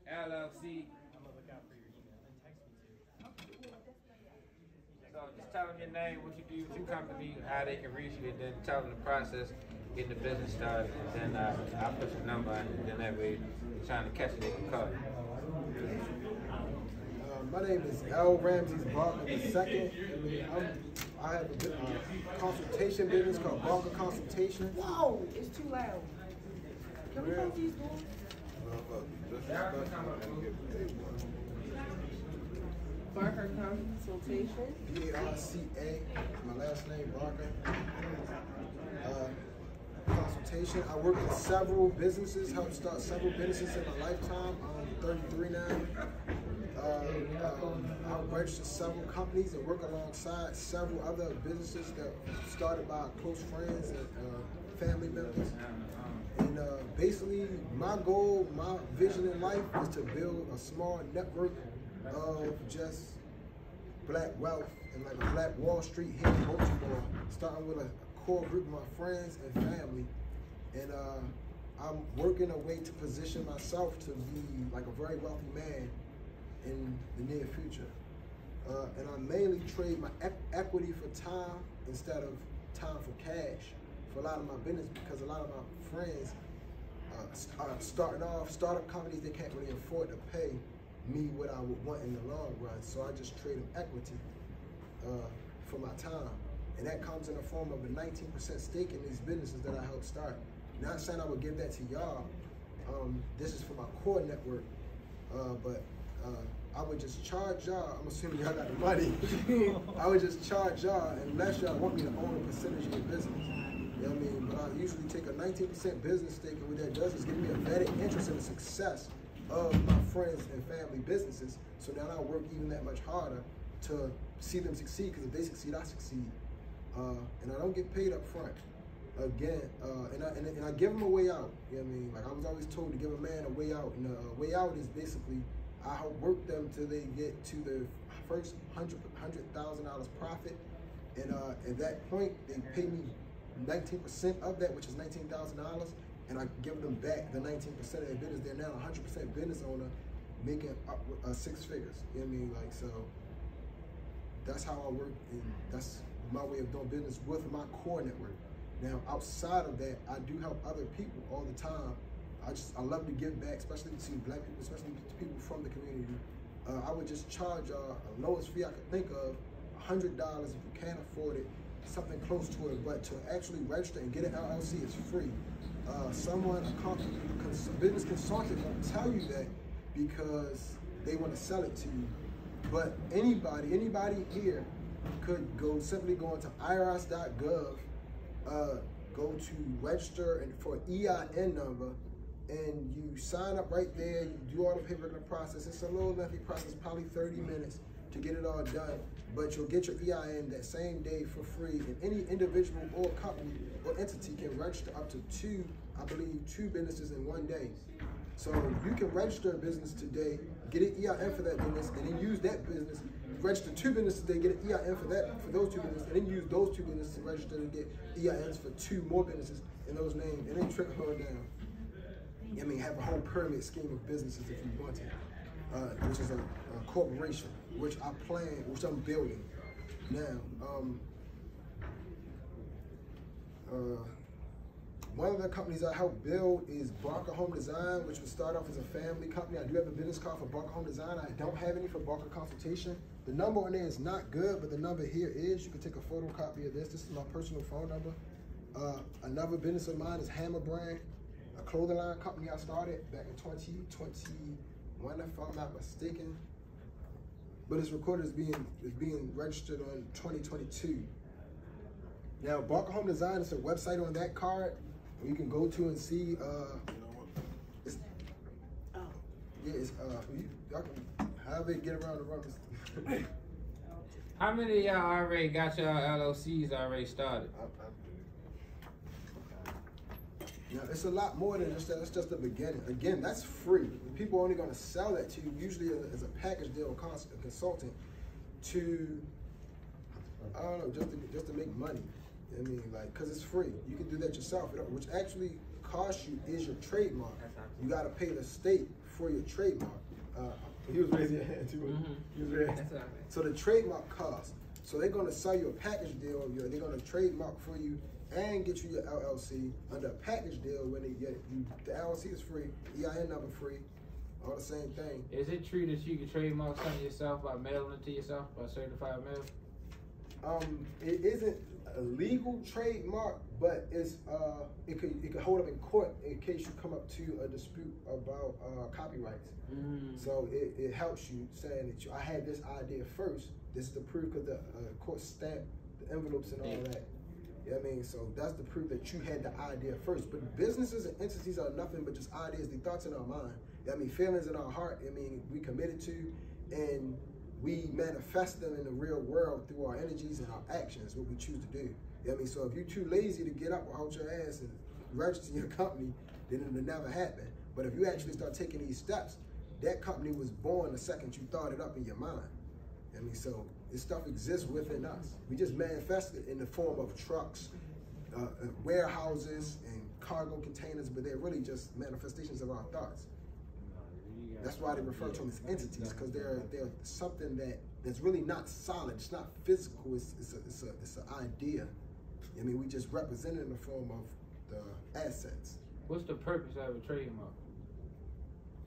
LLC. I'm gonna look out for your email and text me too. So just tell them your name, what you do with your company, how they can reach you, and then tell them the process, getting the business started. And then I'll put your number in, and then that way, you're trying to catch it, they can call you. My name is L. Ramses Barker II. I have a consultation business called Barker Consultation. Whoa, it's too loud. Can we close these doors? Barker Consultation. B-A-R-C-A. My last name Barker. Consultation. I work in several businesses, helped start several businesses in my lifetime. I'm 33 now. I registered several companies and work alongside several other businesses that started by close friends and family members. And basically, my goal, my vision in life is to build a small network of just black wealth and like a black Wall Street here in Baltimore, starting with a core group of my friends and family. And I'm working a way to position myself to be like a very wealthy man in the near future. And I mainly trade my equity for time instead of time for cash for a lot of my business, because a lot of my friends are starting off startup companies. They can't really afford to pay me what I would want in the long run, so I just trade them equity for my time, and that comes in the form of a 19% stake in these businesses that I helped start. Not saying I would give that to y'all. This is for my core network, but I would just charge y'all. I'm assuming y'all got the money. I would just charge y'all unless y'all want me to own a percentage of your business. You know what I mean? But I usually take a 19% business stake, and what that does is give me a vetted interest in the success of my friends and family businesses. So now I work even that much harder to see them succeed, because if they succeed, I succeed. And I don't get paid up front. Again, and I give them a way out. You know what I mean? Like I was always told to give a man a way out, and a way out is basically I help work them till they get to the first $100,000 profit, and at that point they pay me 19% of that, which is $19,000, and I give them back the 19% of their business. They're now 100% business owner, making up 6 figures. You know what I mean? Like, so that's how I work, and that's my way of doing business with my core network. Now, outside of that, I do help other people all the time. I love to give back, especially to black people, especially to people from the community. I would just charge the lowest fee I could think of, $100 if you can't afford it, something close to it. But to actually register and get an LLC is free. A business consultant won't tell you that because they want to sell it to you. But anybody here could simply go into irs.gov, go to register and for an EIN number, and you sign up right there. You do all the paperwork in the process. It's a little lengthy process, probably 30 minutes to get it all done. But you'll get your EIN that same day for free. And any individual or company or entity can register up to two businesses in one day. So you can register a business today, get an EIN for that business, and then use that business. Register 2 businesses today, get an EIN for those 2 businesses, and then use those 2 businesses to register to get EINs for 2 more businesses in those names, and then trickle her down. I mean, have a whole pyramid scheme of businesses if you want to, which is a corporation, which I'm building now. One of the companies I help build is Barker Home Design, which would start off as a family company. I do have a business card for Barker Home Design. I don't have any for Barker Consultation. The number on there is not good, but the number here is. You can take a photocopy of this. This is my personal phone number. Another business of mine is Hammer Brand, a clothing line company I started back in 2021, if I'm not mistaken. But it's recorded as being registered on 2022. Now, Barker Home Design is a website on that card you can go to and see. Y'all can however get around the room. How many of y'all already got your LLCs already started? Now, it's a lot more than just that. It's just the beginning. Again, that's free. People are only going to sell that to you, usually as a package deal, a consultant, to, I don't know, just to make money. I mean, like, because it's free. You can do that yourself. Which actually costs you is your trademark. You got to pay the state for your trademark. He was raising your hand too. He was raising. That's all right. So the trademark cost. So they're gonna sell you a package deal. They're gonna trademark for you and get you your LLC under a package deal. When they get you, the LLC is free, EIN number free, all the same thing. Is it true that you can trademark something yourself by mailing it to yourself by certified mail? It isn't a legal trademark, but it's it could hold up in court in case you come up to a dispute about copyrights. So it helps you saying that I had this idea first. This is the proof because the court stamped the envelopes and all that. You know what I mean? So that's the proof that you had the idea first. But businesses and entities are nothing but just ideas, the thoughts in our mind. You know what I mean? Feelings in our heart. I mean, we committed to, and we manifest them in the real world through our energies and our actions, what we choose to do. You know what I mean? So if you're too lazy to get up out your ass and register your company, then it'll never happen. But if you actually start taking these steps, that company was born the second you thought it up in your mind. I mean, so this stuff exists within us. We just manifest it in the form of trucks, warehouses, and cargo containers, but they're really just manifestations of our thoughts. That's why they refer to them as entities, because they're something that's really not solid. It's not physical. It's an idea. I mean, we just represent it in the form of the assets. What's the purpose of a trademark?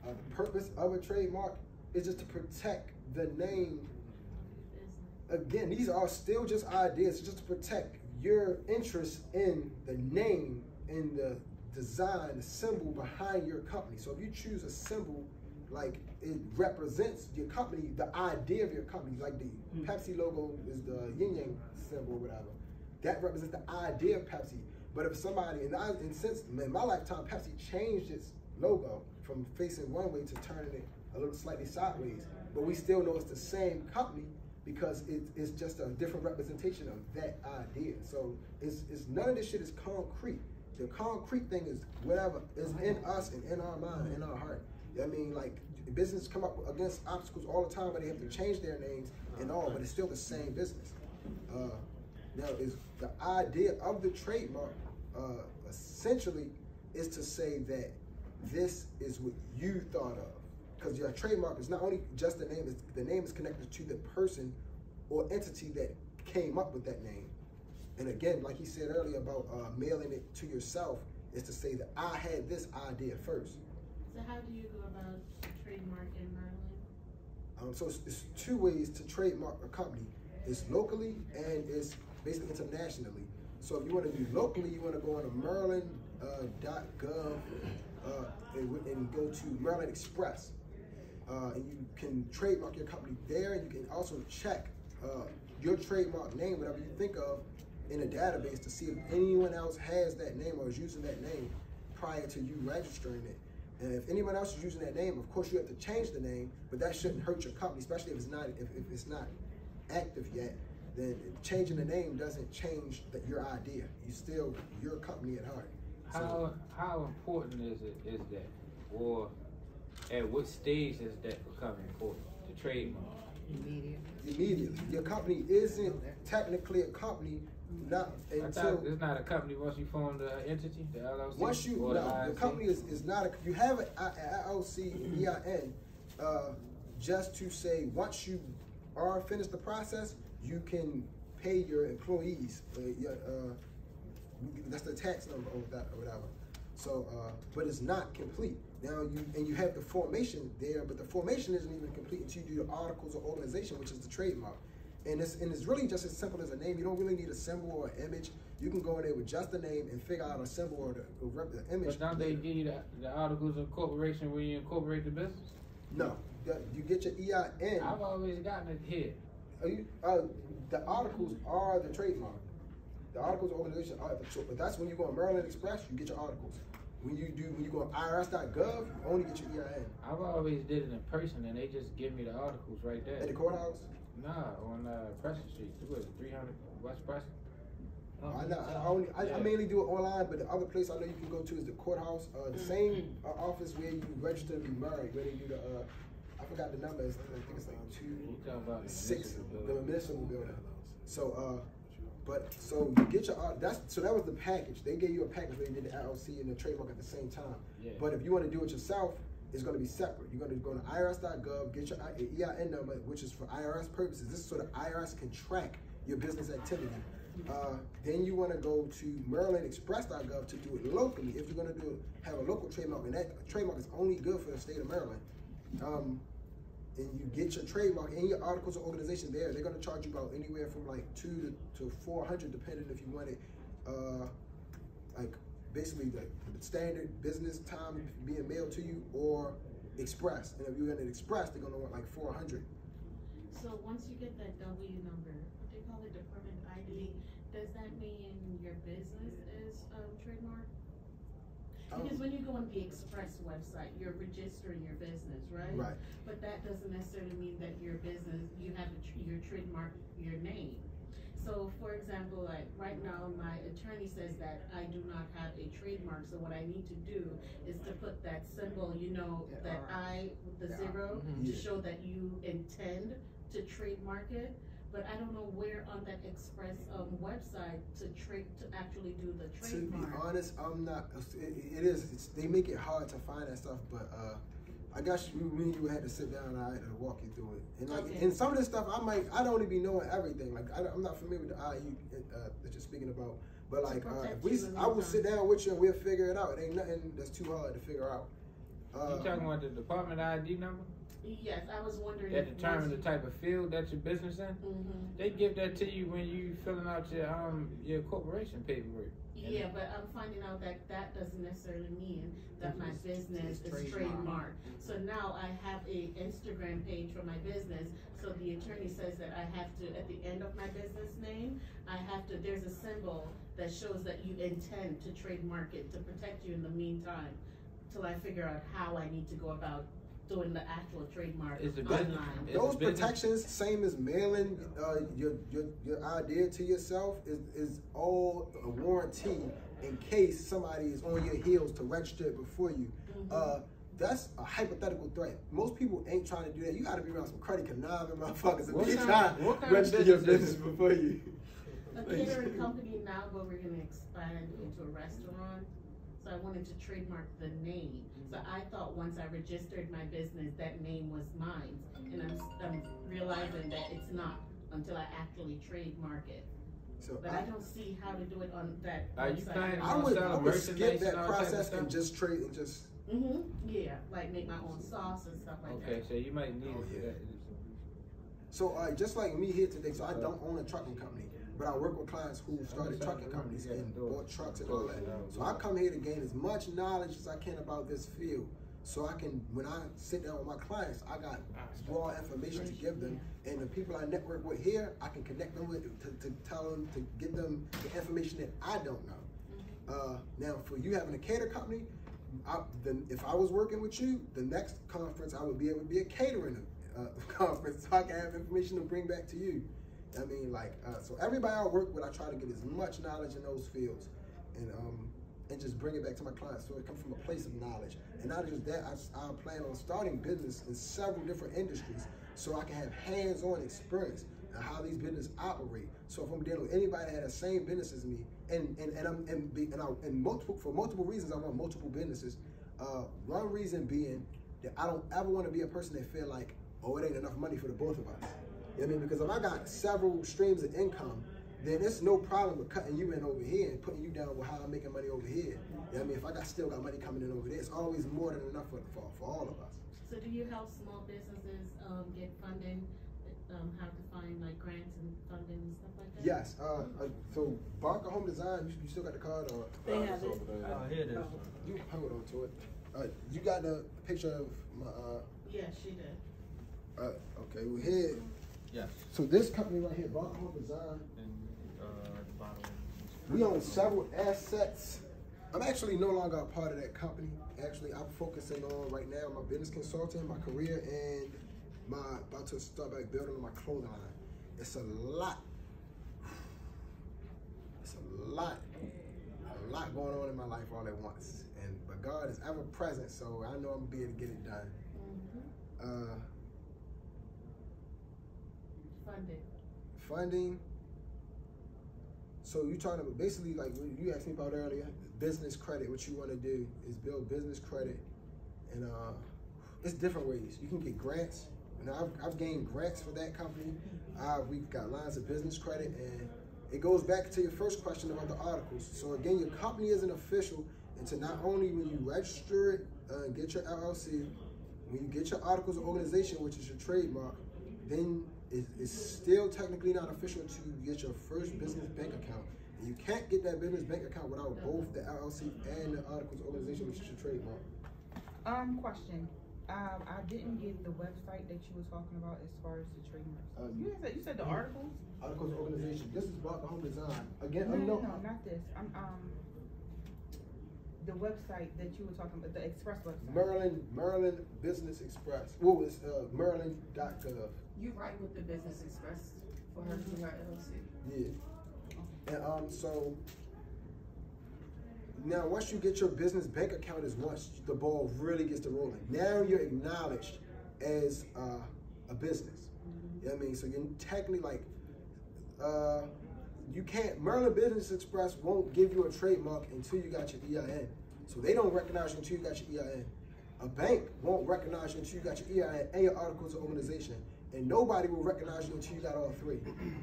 The purpose of a trademark is just to protect the name. Again, these are still just ideas, just to protect your interest in the name and the design, the symbol behind your company. So if you choose a symbol, like it represents your company, the idea of your company, like the Pepsi logo is the yin yang symbol or whatever. That represents the idea of Pepsi. But if somebody, and since in my lifetime, Pepsi changed its logo from facing one way to turning it a little slightly sideways. But we still know it's the same company because it's just a different representation of that idea. So it's none of this shit is concrete. The concrete thing is whatever is in us and in our mind, in our heart. I mean, like, businesses come up against obstacles all the time, but they have to change their names and all, but it's still the same business. Now, is the idea of the trademark essentially is to say that this is what you thought of. Because your trademark is not only just the name, the name is connected to the person or entity that came up with that name. And again, like he said earlier about mailing it to yourself, is to say that I had this idea first. So how do you go about trademark in Maryland? So it's two ways to trademark a company. It's locally and it's basically internationally. So if you want to do locally, you want to go on to Maryland.gov and go to Maryland Express. And you can trademark your company there, and you can also check your trademark name, whatever you think of, in a database to see if anyone else has that name or is using that name prior to you registering it. And if anyone else is using that name, of course you have to change the name, but that shouldn't hurt your company, especially if it's not active yet. Then changing the name doesn't change your idea. You still your company at heart. How important is that, or at what stage does that become important? The trademark. Immediately. Your company isn't technically a company. Not until it's not a company once you form the entity, the LLC. Once you the company is not a. You have an LLC EIN just to say once you are finished the process, you can pay your employees. That's the tax number or that or whatever. So, but it's not complete. Now you have the formation there, but the formation isn't even complete until you do the articles of organization, which is the trademark. And it's really just as simple as a name. You don't really need a symbol or an image. You can go in there with just a name and figure out a symbol or the image. But don't they give you the articles of incorporation when you incorporate the business? No, you get your EIN. I've always gotten it here. The articles are the trademark. The articles of organization are but that's when you go on Maryland Express, you get your articles. When you go on IRS.gov, you only get your EIN. I've always did it in person, and they just give me the articles right there. At the courthouse? Nah, on Preston Street. What is it, 300 West Preston? I mainly do it online, but the other place I know you can go to is the courthouse. The same office where you register to be married, where they do the, I forgot the number, I think it's like 2-6, the municipal building. So, so you get your so that was the package. They gave you a package where you did the LLC and the trademark at the same time. Yeah. But if you want to do it yourself, is going to be separate. You're going to go to irs.gov, get your EIN number, which is for IRS purposes. This is so the IRS can track your business activity. Then you want to go to MarylandExpress.gov to do it locally. If you're going to have a local trademark, and that trademark is only good for the state of Maryland. And you get your trademark and your articles of organization there. They're going to charge you about anywhere from like $200 to $400, depending if you want it, like basically the standard business time being mailed to you or express. And if you're in an express, they're going to want like $400. So once you get that W number, what they call it, department ID, does that mean your business is trademark? Because when you go on the Express website, you're registering your business, right? Right. But that doesn't necessarily mean that your business, you have your trademark, your name. So for example, like right now, my attorney says that I do not have a trademark. So what I need to do is to put that symbol, you know, that I with the zero to show that you intend to trademark it. But I don't know where on that Express website to actually do the trademark. To be honest, I'm not. They make it hard to find that stuff, but I guess me and you had to sit down and I had to walk you through it. And like, and some of this stuff, I don't even be knowing everything. Like I'm not familiar with the IU that you're speaking about. But like, I will sit down with you and we'll figure it out. It ain't nothing that's too hard to figure out. You talking about the department ID number? Yes, I was wondering. That determines the type of field that your business in. They give that to you when you filling out your corporation paperwork. Yeah, but I'm finding out that that doesn't necessarily mean that my business is trademarked. So now I have a Instagram page for my business. So the attorney says that I have to, at the end of my business name, there's a symbol that shows that you intend to trademark it to protect you in the meantime, till I figure out how I need to go about doing the actual trademark online. Those protections, same as mailing your idea to yourself, is all a warranty in case somebody is on your heels to register it before you. That's a hypothetical threat. Most people ain't trying to do that. You got to be around some credit conniving motherfuckers and be trying to register your business before you. A catering company now, but we're going to expand into a restaurant. So I wanted to trademark the name. So I thought once I registered my business, that name was mine. And I'm realizing that it's not until I actually trademark it. So but I don't see how to do it on that website. I would skip that process and just trade and just... Yeah, like make my own sauce and stuff like that. Okay, so you might need it for that. So just like me here today, so I don't own a trucking company. But I work with clients who started trucking companies and bought trucks and all that. So I come here to gain as much knowledge as I can about this field. So I can, when I sit down with my clients, I got raw information to give them. And the people I network with here, I can connect them with to tell them, to give them the information that I don't know. Now, for you having a cater company, if I was working with you, the next conference I would be able to be a catering conference, so I can have information to bring back to you. I mean, like, so everybody I work with, I try to get as much knowledge in those fields, and just bring it back to my clients. So it comes from a place of knowledge, and not just that. I plan on starting business in several different industries, so I can have hands-on experience on how these businesses operate. So if I'm dealing with anybody that has the same business as me, for multiple reasons, I want multiple businesses. One reason being that I don't ever want to be a person that feel like, oh, it ain't enough money for the both of us. You know what I mean? Because if I got several streams of income, then it's no problem with cutting you in over here and putting you down with how I'm making money over here. You know what I mean? If I still got money coming in over there, it's always more than enough for all of us. So do you help small businesses get funding, how to find like grants and funding and stuff like that? Yes. So Barker Home Design, you still got the card? Or They have it. Here it is. You hold on to it. You got the picture of my... Yeah, she did. Okay, well here... Yes. So this company right here, Barker Home Design, At the bottom. we own several assets. I'm actually no longer a part of that company. Actually, I'm focusing on right now my business consulting, my career, and about to start back building my clothing line. It's a lot. It's a lot going on in my life all at once. But God is ever present, so I know I'm gonna be able to get it done. Funding. So you're talking about basically like what you asked me about earlier, business credit. What you want to do is build business credit, and It's different ways. You can get grants, and I've gained grants for that company. We've got lines of business credit, and it goes back to your first question about the articles. So again, your company isn't official until not only when you register it and get your LLC, when you get your articles of organization, which is your trademark, then it's still technically not official until you get your first business bank account. And you can't get that business bank account without both the LLC and the articles of organization, which is your trademark. Question. I didn't get the website that you were talking about as far as the trademarks. You said the articles? Articles of organization. This is Barker Home Design. Again, No, not this. The website that you were talking about, the Express website. Maryland Business Express. Well, it's Maryland.gov. You write with the Business Express for her through her LLC. Yeah. And so now once you get your business bank account is once the ball really gets to rolling. Now you're acknowledged as a business. You know what I mean? So you're technically like, you can't, Maryland Business Express won't give you a trademark until you got your EIN. So they don't recognize you until you got your EIN. A bank won't recognize you until you got your EIN and your articles of organization. And nobody will recognize you until you got all three.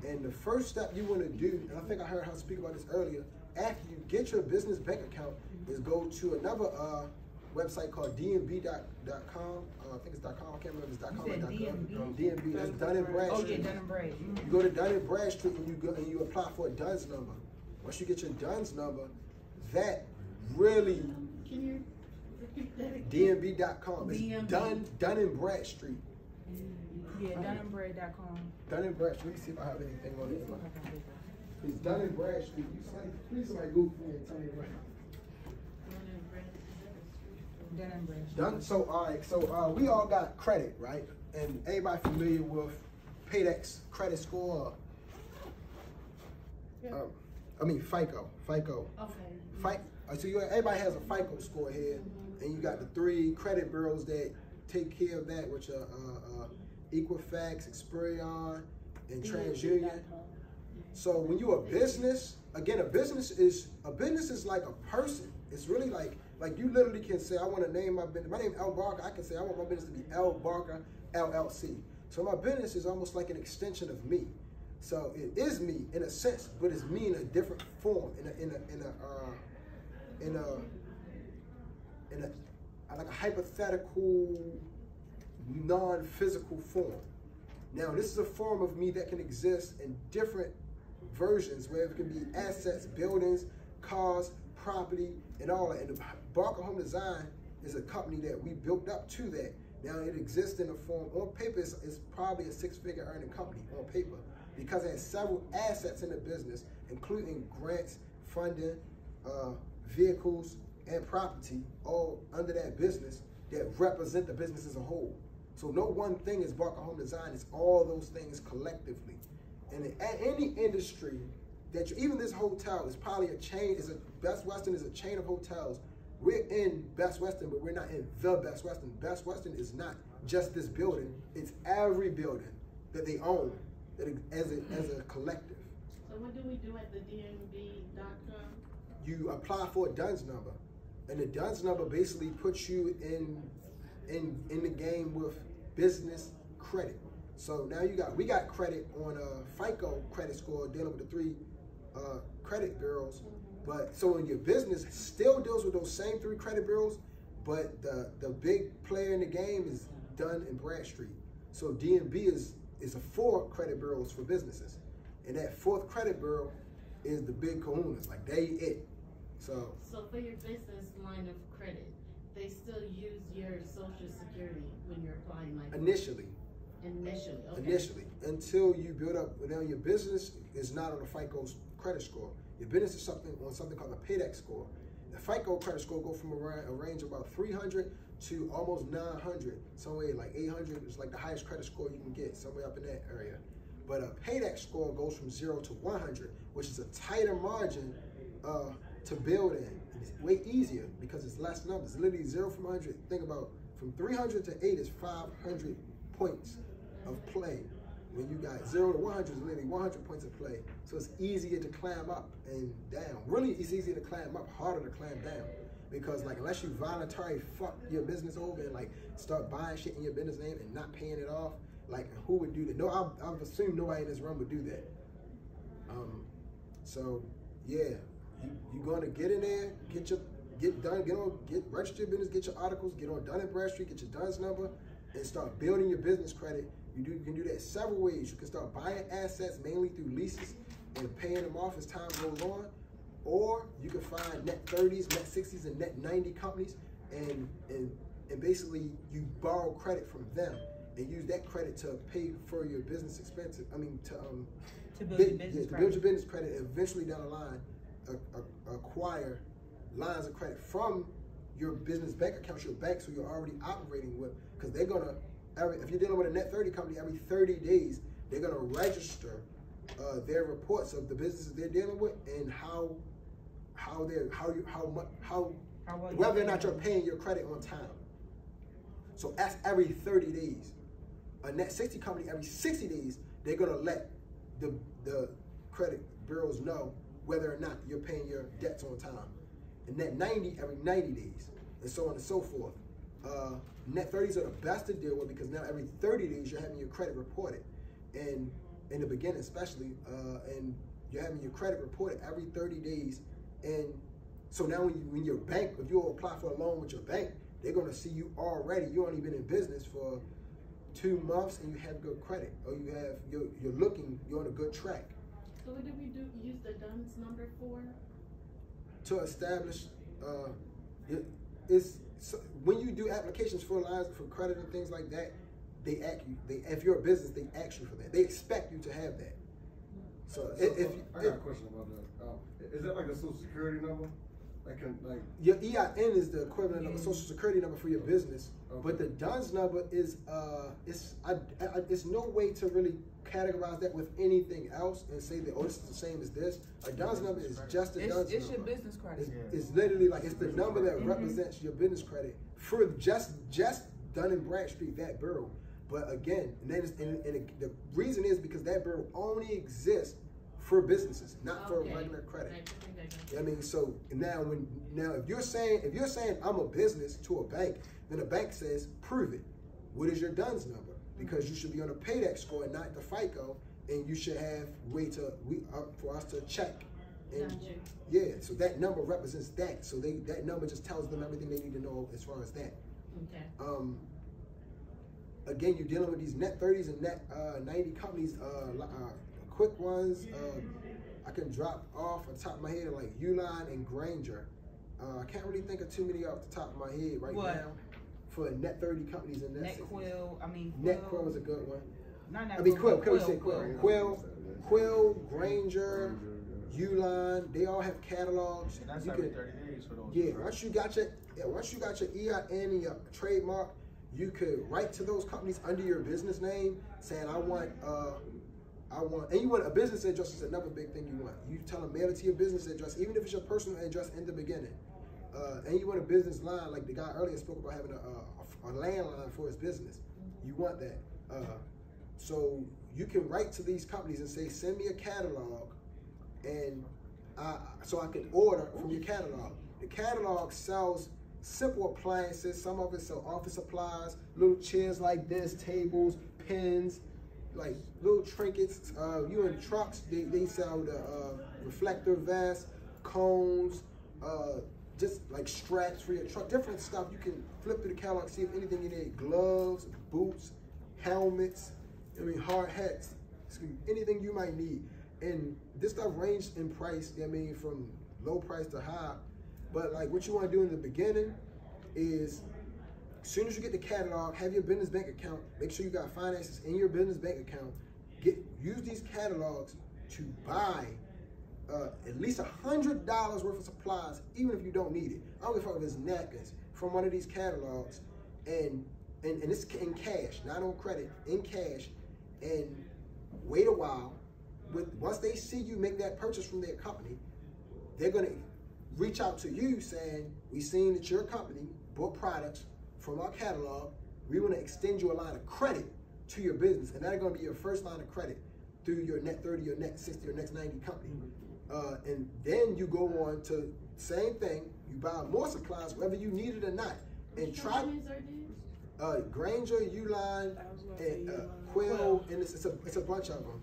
And the first step you want to do, and I think I heard her speak about this earlier, after you get your business bank account, is go to another website called dnb.com. I think it's .com. I can't remember if it's .com or .gov. DNB. That's Dun and Bradstreet. Oh yeah, Dun and Brad. You go to Dun and Bradstreet and you apply for a DUNS number. Once you get your DUNS number, that really Can you repeat that again? DNB.com. It's Dun and Bradstreet. Yeah, dunandbrad.com. Dun and Bradstreet. Let me see if I have anything on it. It's Dun and Bradstreet. Please somebody Google me and tell me right. Dun and Brad. Done. So all right. So we all got credit, right? And everybody familiar with Paydex credit score? Yeah. I mean FICO. FICO. Okay. So everybody has a FICO score here, and you got the 3 credit bureaus that take care of that, which are Equifax, Experian, and TransUnion. So when you're a business, again, a business is like a person. It's really like you literally can say, I want to name my business. My name is L Barker. I can say I want my business to be L Barker LLC. So my business is almost like an extension of me. So it is me in a sense, but it's me in a different form, in like a hypothetical, non-physical form. Now, this is a form of me that can exist in different versions, where it can be assets, buildings, cars, property, and all that. And the Barker Home Design is a company that we built up to that. Now, it exists in a form, on paper, it's probably a 6-figure earning company on paper, because it has several assets in the business, including grants, funding, vehicles, and property, all under that business that represent the business as a whole. So no one thing is Barker Home Design, it's all those things collectively. And in any industry, that even this hotel is probably a chain, Best Western is a chain of hotels. We're in Best Western, but we're not in the Best Western. Best Western is not just this building, it's every building that they own as a collective. So what do we do at the DNB.com? You apply for a DUNS number, and the DUNS number basically puts you in the game with business credit. So now we got credit on a FICO credit score dealing with the 3 credit bureaus. But so in your business still deals with those same 3 credit bureaus, but the big player in the game is Dun and Bradstreet. So DNB is a 4 credit bureaus for businesses, and that 4th credit bureau is the big kahunas, like they it. So for your business line of credit, they still use your social security when you're applying, like initially, okay. Initially, until you build up. Now your business is not on a FICO credit score. Your business is on something called a Paydex score. The FICO credit score goes from a range of about 300 to almost 900, somewhere like 800 is like the highest credit score you can get, somewhere up in that area. But a Paydex score goes from 0 to 100, which is a tighter margin to build in. And it's way easier because it's less numbers. Literally 0 from 100. Think about from 300 to 8 is 500 points of play. When you got 0 to 100 is literally 100 points of play. So it's easier to climb up and down. Really, it's easier to climb up, harder to climb down. because like unless you voluntarily fuck your business over and like start buying shit in your business name and not paying it off, like who would do that? No, I've assumed nobody in this room would do that. So yeah, you're gonna get in there, get register your business, get your articles, get on Dun & Bradstreet, get your DUNS number, and start building your business credit. You can do that several ways. You can start buying assets mainly through leases and paying them off as time goes on, or you can find net 30s, net 60s, and net 90 companies, and basically you borrow credit from them and use that credit to pay for your business expenses. I mean, to build your business credit, and eventually down the line acquire lines of credit from your business bank accounts, your banks who you're already operating with, because they're gonna, if you're dealing with a net 30 company, every 30 days they're gonna register their reports of the businesses they're dealing with and whether or not you're paying your credit on time. So that's every 30 days. A net 60 company, every 60 days, they're gonna let the credit bureaus know whether or not you're paying your debts on time. And net 90, every 90 days, and so on and so forth. Net 30s are the best to deal with because now every 30 days you're having your credit reported. And in the beginning especially, and you're having your credit reported every 30 days. And so now when your bank, if you apply for a loan with your bank, they're gonna see you already, you only been in business for 2 months and you have good credit, or you have, you're on a good track. So what did we use the DUNS number for? To establish, when you do applications for lines for credit and things like that, they ask you. If you're a business, they ask you for that. They expect you to have that. So I got a question about that. Is that like a social security number? Your EIN is the equivalent of a social security number for your business, okay. But the DUNS number is it's no way to really categorize that with anything else and say that, oh, this is the same as this. A DUNS number is just a DUNS number. It's your business credit. It's literally like, it's the number that represents your business credit for just Dun & Bradstreet, that bureau. But again, the reason is because that bureau only exists for businesses, not for regular credit. I mean, so now if you're saying I'm a business to a bank, then a bank says, prove it. What is your DUNS number? Because you should be on a PAYDEX score and not the FICO, and you should have for us to check. And yeah, so that number represents that. So that number just tells them everything they need to know as far as that. Okay. Again, you're dealing with these net 30s and net 90 companies. Quick ones I can drop off on top of my head, like Uline and Granger. I can't really think of too many off the top of my head right now for net 30 companies and net 60s. NetQuil is a good one. Quill, Granger, Uline, they all have catalogs. And that's every 30 days for those. Yeah, once you got your EIN and your trademark, you could write to those companies under your business name saying, I want, and you want a business address is another big thing you want. You tell them, mail it to your business address, even if it's your personal address in the beginning. And you want a business line, like the guy earlier spoke about having a landline for his business. You want that. So you can write to these companies and say, send me a catalog, and so I can order from your catalog. The catalog sells simple appliances. Some of it sell office supplies, little chairs like this, tables, pens, like little trinkets. You in trucks, they sell the reflector vests, cones, just like straps for your truck, different stuff. You can flip through the catalog, see if anything you need, gloves, boots, helmets, hard hats, anything you might need. And this stuff ranges in price, from low price to high. But like what you want to do in the beginning is, as soon as you get the catalog, have your business bank account, make sure you got finances in your business bank account, use these catalogs to buy at least $100 worth of supplies, even if you don't need it. I don't give a fuck if it's napkins from one of these catalogs, and it's in cash, not on credit, in cash, and wait a while. Once they see you make that purchase from their company, they're gonna reach out to you saying, we seen that your company bought products from our catalog. We want to extend you a line of credit to your business, and that's going to be your first line of credit through your net 30 or net 60 or net 90 company. And then you go on to same thing. You buy more supplies, whether you need it or not. And Which try companies are these? Granger, Uline, and Quill, and it's a bunch of them.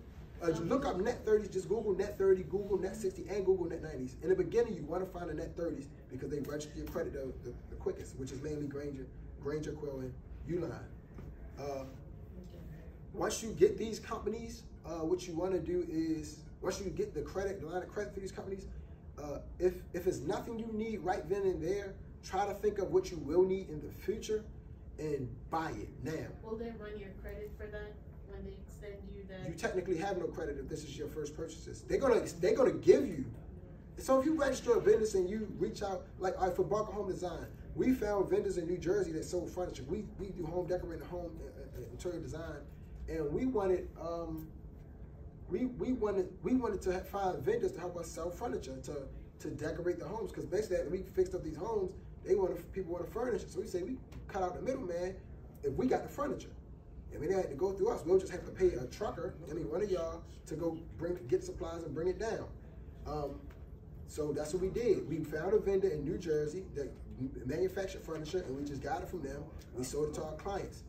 Look up Net 30s, just Google Net 30, Google Net 60, and Google Net 90s. In the beginning, you want to find the Net 30s because they register your credit the quickest, which is mainly Granger, Quill, and Uline. Once you get these companies, what you want to do is, once you get the line of credit through these companies, if it's nothing you need right then and there, try to think of what you will need in the future and buy it now. Will they run your credit for that when they extend you that? You technically have no credit if this is your first purchases. They're gonna give you. So if you register a business and you reach out, like for Barker Home Design, we found vendors in New Jersey that sold furniture. We do home decorating, home interior design, and we wanted to find vendors to help us sell furniture to decorate the homes, because basically after we fixed up these homes, people want to furnish it. So we say we cut out the middleman if we got the furniture. And we didn't have to go through us. We'll just have to pay a trucker, one of y'all, to go get supplies and bring it down. So that's what we did. We found a vendor in New Jersey that manufactured furniture, and we just got it from them. We sold it to our clients.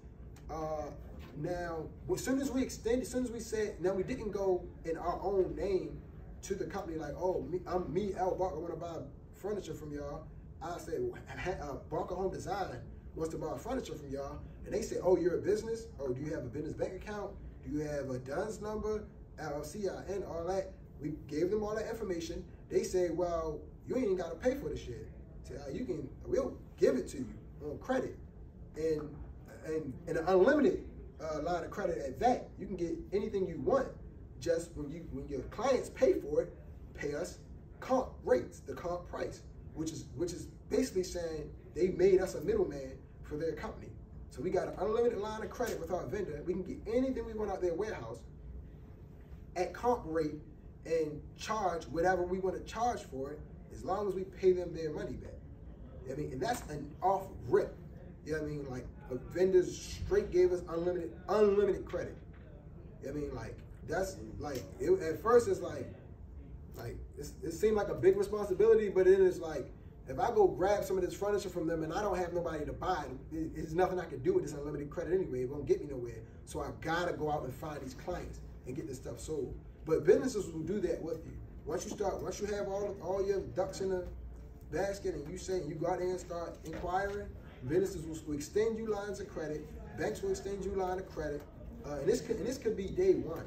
Now, as soon as we said, now we didn't go in our own name to the company like, oh, I'm Al Barker, I want to buy furniture from y'all. I said, Barker Home Design wants to buy furniture from y'all. And they say, oh, you're a business? Oh, do you have a business bank account? Do you have a DUNS number, LLCIN, all that? We gave them all that information. They say, well, you ain't even got to pay for the shit. So we'll give it to you on credit. And an unlimited line of credit at that. You can get anything you want. Just when your clients pay for it, pay us comp rates, the comp price, which is basically saying they made us a middleman for their company. So we got an unlimited line of credit with our vendor. We can get anything we want out their warehouse at comp rate and charge whatever we want to charge for it, as long as we pay them their money back. And that's an off rip. Like vendors straight gave us unlimited credit. That's like, at first it's like it seemed like a big responsibility, but then it's like, if I go grab some of this furniture from them and I don't have nobody to buy it, there's nothing I can do with this unlimited credit anyway. It won't get me nowhere. So I gotta go out and find these clients and get this stuff sold. But businesses will do that with you. Once you have all your ducks in the basket and you go out there and start inquiring, businesses will extend you lines of credit, banks will extend you line of credit, and this could be day one.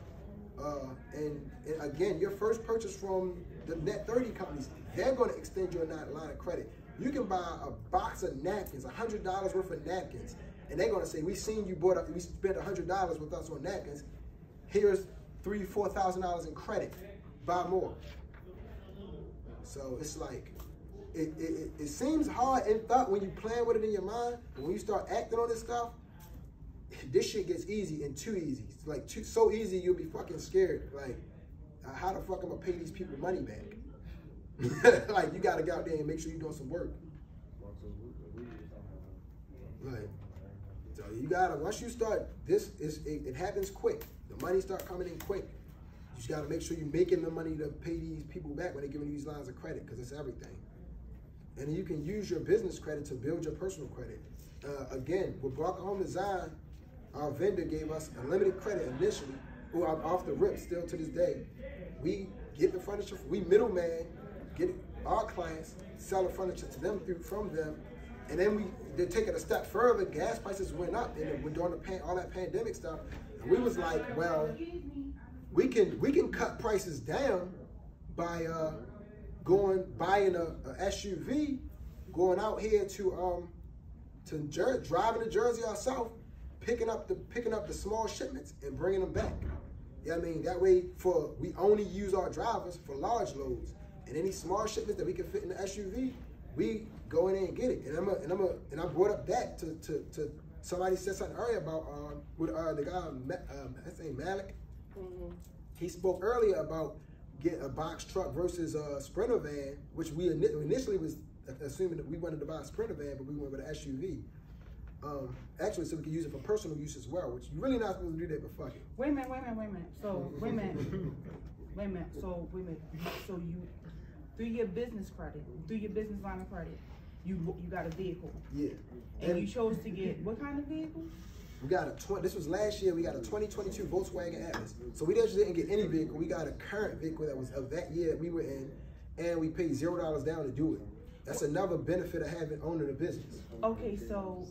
And again, your first purchase from the Net 30 companies, they're going to extend your line of credit. You can buy a box of napkins, $100 worth of napkins, and they're going to say, we seen you we spent $100 with us on napkins. Here's $3,000 to $4,000 in credit. Buy more. So it's like, it seems hard in thought when you plan with it in your mind, but when you start acting on this stuff, this shit gets easy and too easy. It's like so easy you'll be fucking scared. Like, how the fuck am I pay these people money back? Like, you gotta go out there and make sure you're doing some work. Right. So you gotta, once you start, it happens quick. The money start coming in quick. You just gotta make sure you're making the money to pay these people back when they're giving you these lines of credit, because it's everything. And then you can use your business credit to build your personal credit. Again, with Barker Home Design, our vendor gave us unlimited credit initially, off the rip still to this day. We get the furniture, we middleman, get our clients, sell the furniture to them from them, and then they take it a step further. Gas prices went up, and we're doing all that pandemic stuff. And we was like, well, we can cut prices down by buying a SUV, going out here to driving to Jersey ourselves, picking up the small shipments and bringing them back. That way we only use our drivers for large loads, and any small shipments that we can fit in the SUV, we go in there and get it. And I brought up that to somebody said something earlier about with the guy his name Malik. Mm-hmm. He spoke earlier about getting a box truck versus a Sprinter van, which we initially was assuming that we wanted to buy a Sprinter van, but we went with an SUV. Actually, so we can use it for personal use as well, which you're really not supposed to do that, but fuck it. Wait a minute. So, wait a minute. So, through your business credit, through your business line of credit, you got a vehicle. Yeah. And you chose to get what kind of vehicle? We got this was last year, we got a 2022 Volkswagen Atlas. So we just didn't get any vehicle, we got a current vehicle that was of that year that we were in, and we paid $0 down to do it. That's another benefit of owning a business. Okay, so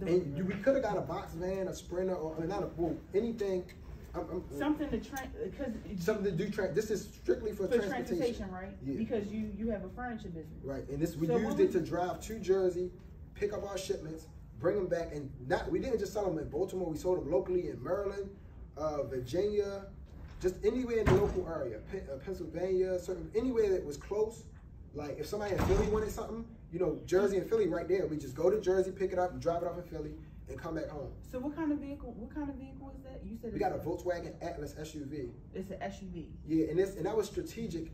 and we could have got a box van, a Sprinter, or not anything. Something to because something to do. This is strictly for transportation, right? Yeah. Because you have a furniture business, right? And we used it to drive to Jersey, pick up our shipments, bring them back, and we didn't just sell them in Baltimore. We sold them locally in Maryland, Virginia, just anywhere in the local area, Pennsylvania, anywhere that was close. Like if somebody in Philly wanted something, you know, Jersey and Philly right there. We just go to Jersey, pick it up, and drive it off in Philly, and come back home. So what kind of vehicle? What kind of vehicle is that? You said we got a Volkswagen Atlas SUV. It's an SUV. Yeah, and that was strategic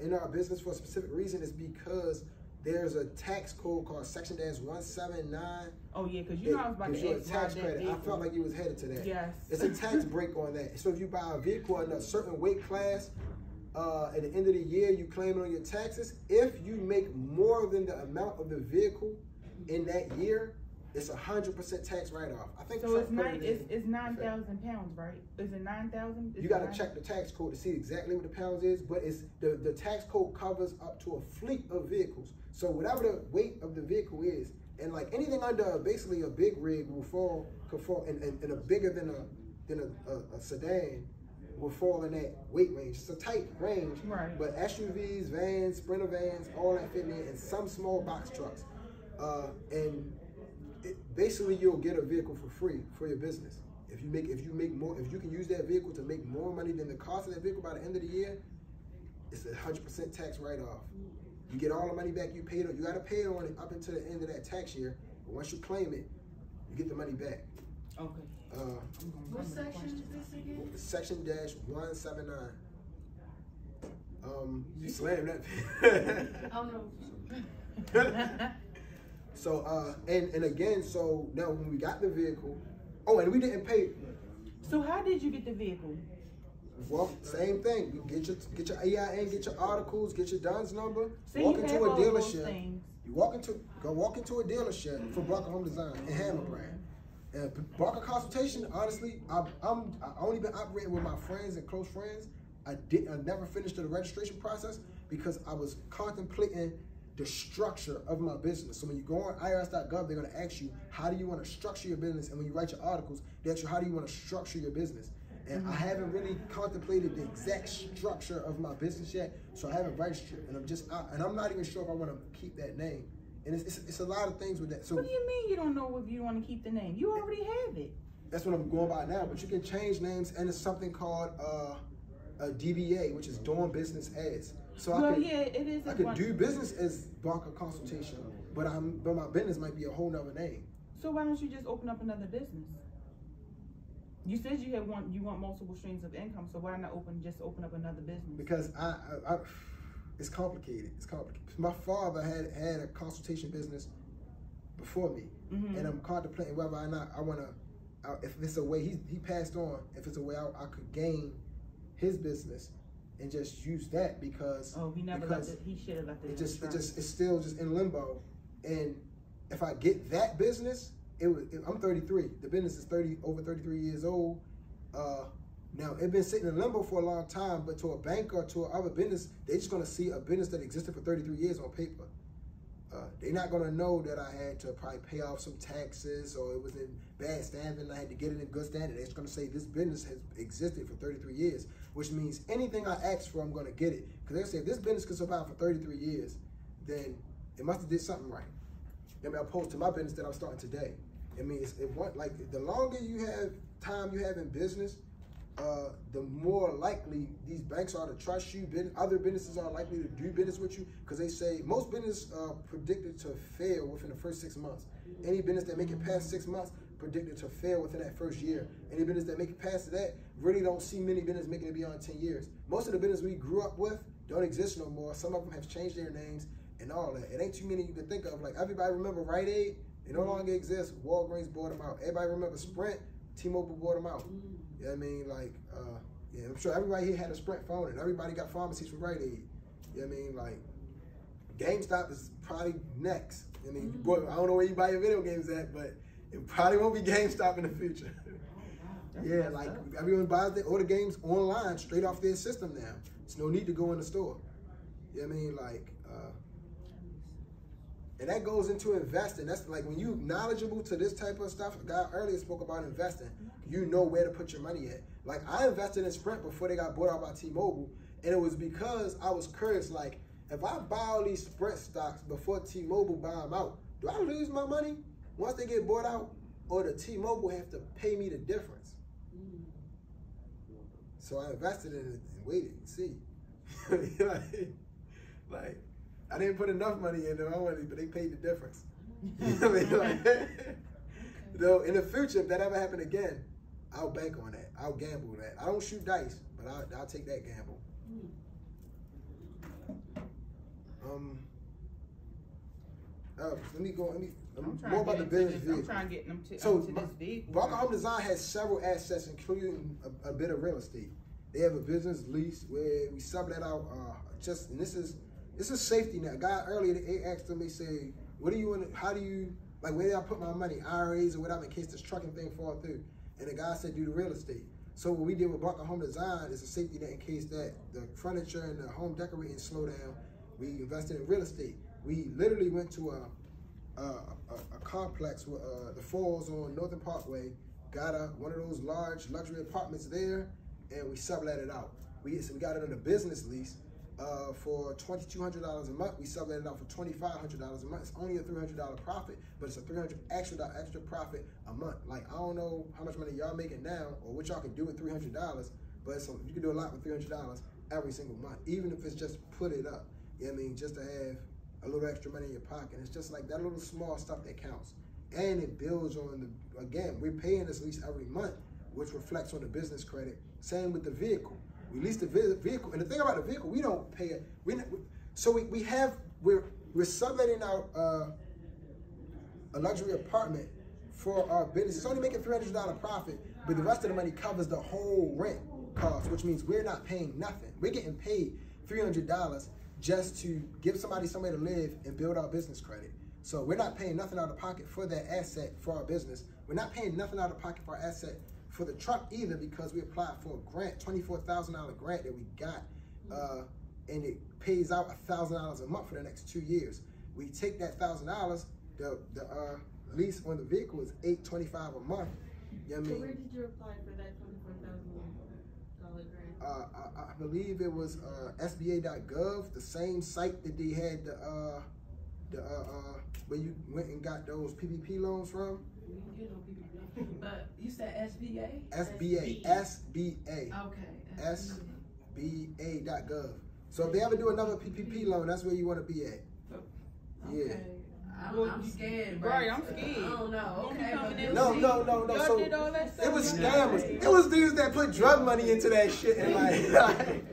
in our business for a specific reason. Is because there's a tax code called Section -179. Oh yeah, because you know I was about to ask tax credit. I felt like you was headed to that. Yes. It's a tax break on that. So if you buy a vehicle in a certain weight class, at the end of the year, you claim it on your taxes. If you make more than the amount of the vehicle in that year, it's 100% tax write-off. I think so. It's 9,000 pounds, right? Is it 9,000? You got to check the tax code to see exactly what the pounds is, but it's the tax code covers up to a fleet of vehicles. So whatever the weight of the vehicle is, and like anything under basically a big rig could fall, and a bigger than a sedan will fall in that weight range. It's a tight range, right? But SUVs, vans, Sprinter vans, all that fit in there, and some small box trucks, basically you'll get a vehicle for free for your business. If you can use that vehicle to make more money than the cost of that vehicle by the end of the year, it's 100% tax write-off. You get all the money back you paid on. You got to pay on it up until the end of that tax year. But once you claim it, you get the money back. Okay. What section is this again? Section -179. You slammed that. Oh no. So and again, so now when we got the vehicle, and we didn't pay. So how did you get the vehicle? Well, same thing. You get your EIN, get your articles, get your DUNS number. So walk you into have a all dealership. those things. You walk into a dealership for Barker Home Design and Hammer Brand. And Barker Consultation, honestly, I only been operating with my friends and close friends. I never finished the registration process because I was contemplating the structure of my business. So when you go on IRS.gov, they're going to ask you, how do you want to structure your business? And when you write your articles, they ask you, how do you want to structure your business? And I haven't really contemplated the exact structure of my business yet, so I haven't registered. And I'm not even sure if I want to keep that name. And it's a lot of things with that. So what do you mean you don't know if you want to keep the name? You already have it. That's what I'm going by now. But you can change names, and it's something called a DBA, which is doing business as. So I could do business as Barker Consultation, but my business might be a whole nother name. So why don't you just open up another business? You said you want multiple streams of income, so why not just open up another business? Because it's complicated. It's complicated. My father had a consultation business before me, and I'm contemplating whether or not I want to. If it's a way he passed on, if it's a way I could gain his business and just use that because he should have left it. It's still just in limbo, and if I get that business. I'm 33. The business is over 33 years old. Now, it's been sitting in limbo for a long time, but to a banker or to another business, they're just going to see a business that existed for 33 years on paper. They're not going to know that I had to probably pay off some taxes or it was in bad standing and I had to get it in good standing. They're just going to say this business has existed for 33 years, which means anything I ask for, I'm going to get it. Because they say if this business can survive for 33 years, then it must have did something right. I mean, opposed to my business that I'm starting today. I mean, the longer you have in business, the more likely these banks are to trust you. Other businesses are likely to do business with you because they say most business are predicted to fail within the first 6 months. Any business that make it past 6 months predicted to fail within that first year. Any business that make it past that really don't see many businesses making it beyond 10 years. Most of the business we grew up with don't exist no more. Some of them have changed their names and all that. It ain't too many you can think of. Like everybody remember Rite Aid? They no longer exist. Walgreens bought them out. Everybody remember Sprint? T-Mobile bought them out. You know what I mean? Like, I'm sure everybody here had a Sprint phone and everybody got pharmacies from Rite Aid. You know what I mean? Like, GameStop is probably next. I mean, boy, I don't know where you buy your video games at, but it probably won't be GameStop in the future. Yeah, like everyone buys all the games online straight off their system now. There's no need to go in the store. You know what I mean? Like, and that goes into investing. That's like when you're knowledgeable to this type of stuff. A guy earlier spoke about investing. You know where to put your money at. Like I invested in Sprint before they got bought out by T-Mobile, and it was because I was curious. Like, if I buy all these Sprint stocks before T-Mobile buy them out, do I lose my money once they get bought out, or the T-Mobile have to pay me the difference? So I invested in it and waited and see. like, I didn't put enough money in my money, but they paid the difference. You know what I mean? Like, though in the future, if that ever happened again, I'll bank on that. I'll gamble that. I don't shoot dice, but I'll take that gamble. Let me go. More about the business vehicle. I'm trying to get them to this vehicle. Barker Home Design has several assets, including a bit of real estate. They have a business lease where we sub that out. And this is safety net. A guy earlier, they asked them. They say, "What do you want? How do you like? Where do I put my money? IRAs or whatever in case this trucking thing fall through?" And the guy said, "Do the real estate." So what we did with Barker Home Design is a safety net in case that the furniture and the home decorating slow down. We invested in real estate. We literally went to a complex with the Falls on Northern Parkway, got one of those large luxury apartments there, and we sublet it out. We got it on a business lease for $2,200 a month. We sublet it out for $2,500 a month. It's only a $300 profit, but it's a $300 extra profit a month. Like, I don't know how much money y'all making now or what y'all can do with $300, but you can do a lot with $300 every single month, even if it's just put it up. You know what I mean? Just to have a little extra money in your pocket. It's just like that little small stuff that counts. And it builds on again, we're paying this lease every month, which reflects on the business credit. Same with the vehicle. We lease the vehicle. And the thing about the vehicle, we don't pay it. We're subletting out a luxury apartment for our business. It's only making $300 profit, but the rest of the money covers the whole rent cost, which means we're not paying nothing. We're getting paid $300 just to give somebody somewhere to live and build our business credit. So we're not paying nothing out of pocket for that asset for our business. We're not paying nothing out of pocket for our asset for the truck either, because we applied for a grant, $24,000 grant that we got, and it pays out $1,000 a month for the next 2 years. We take that $1,000, the lease on the vehicle is $825 a month. You know what I mean? So where did you apply for that $24,000 grant? I believe it was SBA.gov, the same site that they had where you went and got those PPP loans from. We didn't get no PPP, but you said SBA? SBA. Okay. SBA.gov. So if they ever do another PPP loan, that's where you want to be at. Okay. Yeah. I'm scared, bro. Right, I'm scared. I don't know. Okay, No. Y'all So did all that stuff? it was scammers. It was dudes that put drug money into that shit and like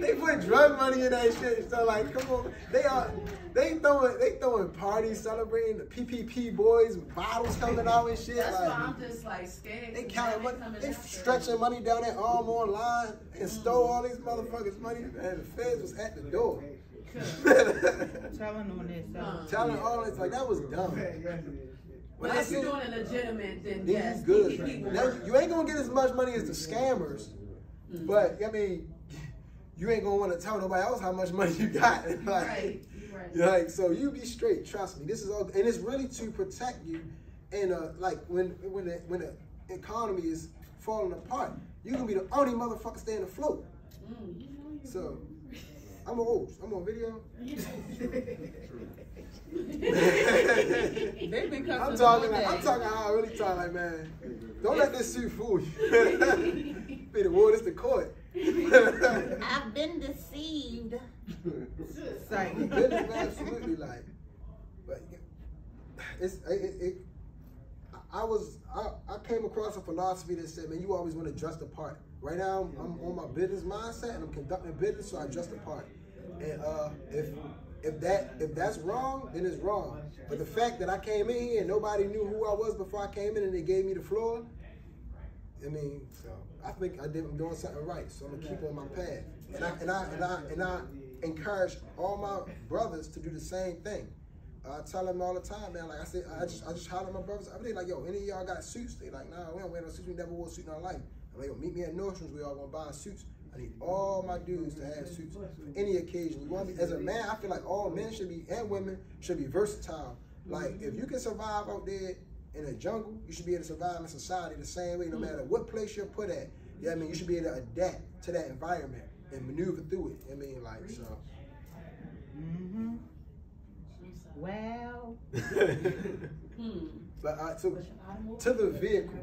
they put drug money in that shit. So like, come on, they throwing parties celebrating the PPP boys with bottles coming out and shit. That's like, why I'm just like scared. they counting money. They stretching money down their arm online and stole all these motherfuckers' money, and the feds was at the door. Telling on this. Telling all this, like, that was dumb. But if you're doing it legitimate, then yes, good. PPP will Now, work. you ain't gonna get as much money as the scammers, but I mean, you ain't gonna want to tell nobody else how much money you got. Like, Right. like, so you be straight. Trust me. This is all, and it's really to protect you. And like when the economy is falling apart, you gonna be the only motherfucker staying afloat. So. I'm on video. They've been I'm talking how I really talk. Like, man, don't let this suit fool you. Be the word, it's the court. I've been deceived. Absolutely, like, but I came across a philosophy that said, man, you always want to dress the part. Right now, I'm on my business mindset and I'm conducting business, so I dress the part. And if that's wrong, then it's wrong. But the fact that I came in here and nobody knew who I was before I came in and they gave me the floor, I mean, so I think I'm doing something right. So I'm gonna keep on my path, and I encourage all my brothers to do the same thing. I tell them all the time, man. Like I said, I just holler at my brothers every day. Like, yo, any of y'all got suits? They like, nah, we don't wear no suits. We never wore a suit in our life. I'm like, yo, meet me at Nordstrom's. We all gonna buy suits. I need all my dudes to have suits for any occasion. You want me as a man? I feel like all men should be and women should be versatile. Like, if you can survive out there in a jungle, you should be able to survive in society the same way, no matter what place you're put at. Yeah, I mean, you should be able to adapt to that environment and maneuver through it. I mean, like, so. Mm-hmm. Well. But to the vehicle,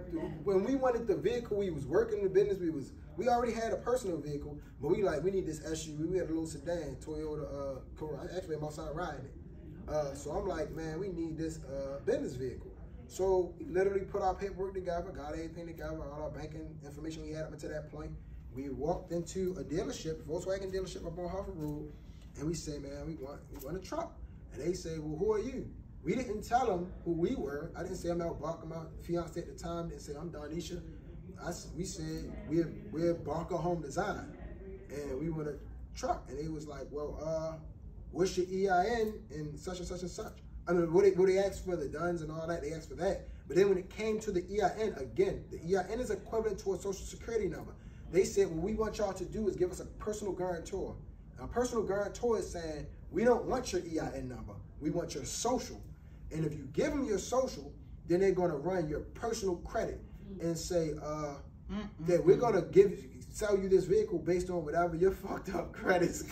when we wanted the vehicle, we was working in the business. We already had a personal vehicle, but we need this SUV. We had a little sedan, Toyota Corolla. Actually, I'm outside riding it. So I'm like, man, we need this business vehicle. So we literally put our paperwork together, got everything together, all our banking information we had up until that point. We walked into a dealership, Volkswagen dealership up on Harvard Road, and we said, man, we want a truck. And they say, well, who are you? We didn't tell them who we were. I didn't say I'm Al Barker. My fiance at the time didn't say I'm Donisha. We said we're Barker Home Design, and we want a truck. And they was like, well, what's your EIN and such and such and such? I mean, what they asked for the DUNS and all that, they asked for that. But then when it came to the EIN, again, the EIN is equivalent to a social security number. They said, what we want y'all to do is give us a personal guarantor. A personal guarantor is saying, we don't want your EIN number. We want your social. And if you give them your social, then they're going to run your personal credit and say that we're going to sell you this vehicle based on whatever your fucked up credits.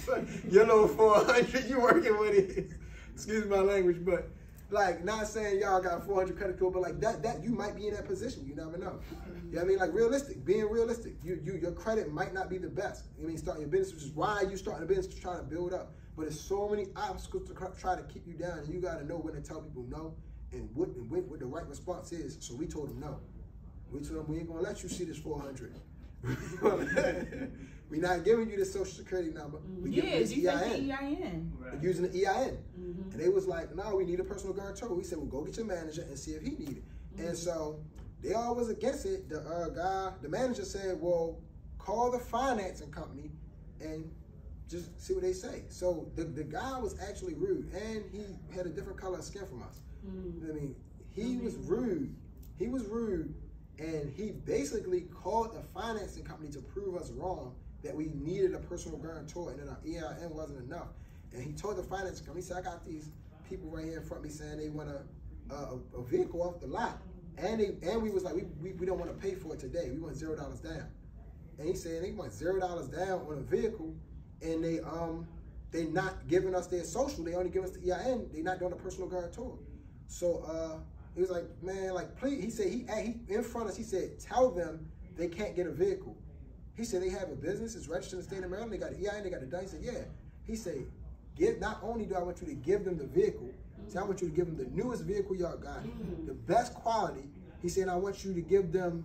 Your little 400, you working with it. Excuse my language, but like, not saying y'all got 400 credit score, but like that you might be in that position. You never know. You know what I mean? Like being realistic. Your credit might not be the best. I mean, starting your business, which is why you starting a business to try to build up. But there's so many obstacles to try to keep you down, and you got to know when to tell people no and what the right response is. So we told them no. We told them we ain't gonna let you see this 400. We're not giving you the social security number. We give you this EIN. We're using the EIN. And they was like, no, we need a personal guarantor. We said, well, go get your manager and see if he need it. And so they all was against it. The manager said, well, call the financing company and just see what they say. So the guy was actually rude, and he had a different color of skin from us. I mean, he was rude. He was rude, and he basically called the financing company to prove us wrong that we needed a personal guarantor, and then our EIN wasn't enough. And he told the financing company, he said, I got these people right here in front of me saying they want a vehicle off the lot, and we was like, we don't want to pay for it today. We want $0 down. And he said they want $0 down on a vehicle. And they not giving us their social. They only give us the EIN. They not doing a personal guarantor. So he was like, man, like, please. He said he in front of us. He said, tell them they can't get a vehicle. He said they have a business. It's registered in the state of Maryland. They got the EIN. They got the DUNS. He said, yeah. He said, not only do I want you to give them the vehicle, I want you to give them the newest vehicle y'all got, the best quality. He said, I want you to give them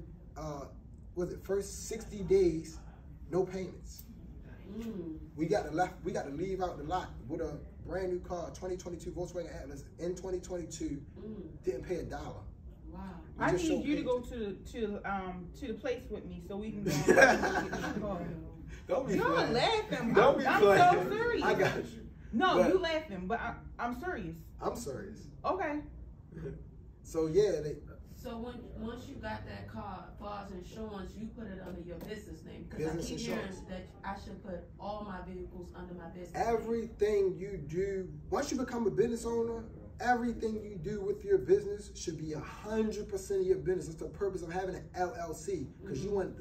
first 60 days, no payments. We got to leave out the lot with a brand new car, 2022 Volkswagen Atlas in 2022. Didn't pay $1. Wow. I need you to go to the place with me so we can go. Don't be You're playing. laughing. Don't be I'm playing. so serious. I got you. No, but you laughing, but I'm serious. I'm serious. Okay. So yeah, So once you got that car, as far as insurance, you put it under your business name. Because I Business keep insurance. hearing that I should put all my vehicles under my business everything you do, once you become a business owner, everything you do with your business should be 100% of your business. It's the purpose of having an LLC, because you want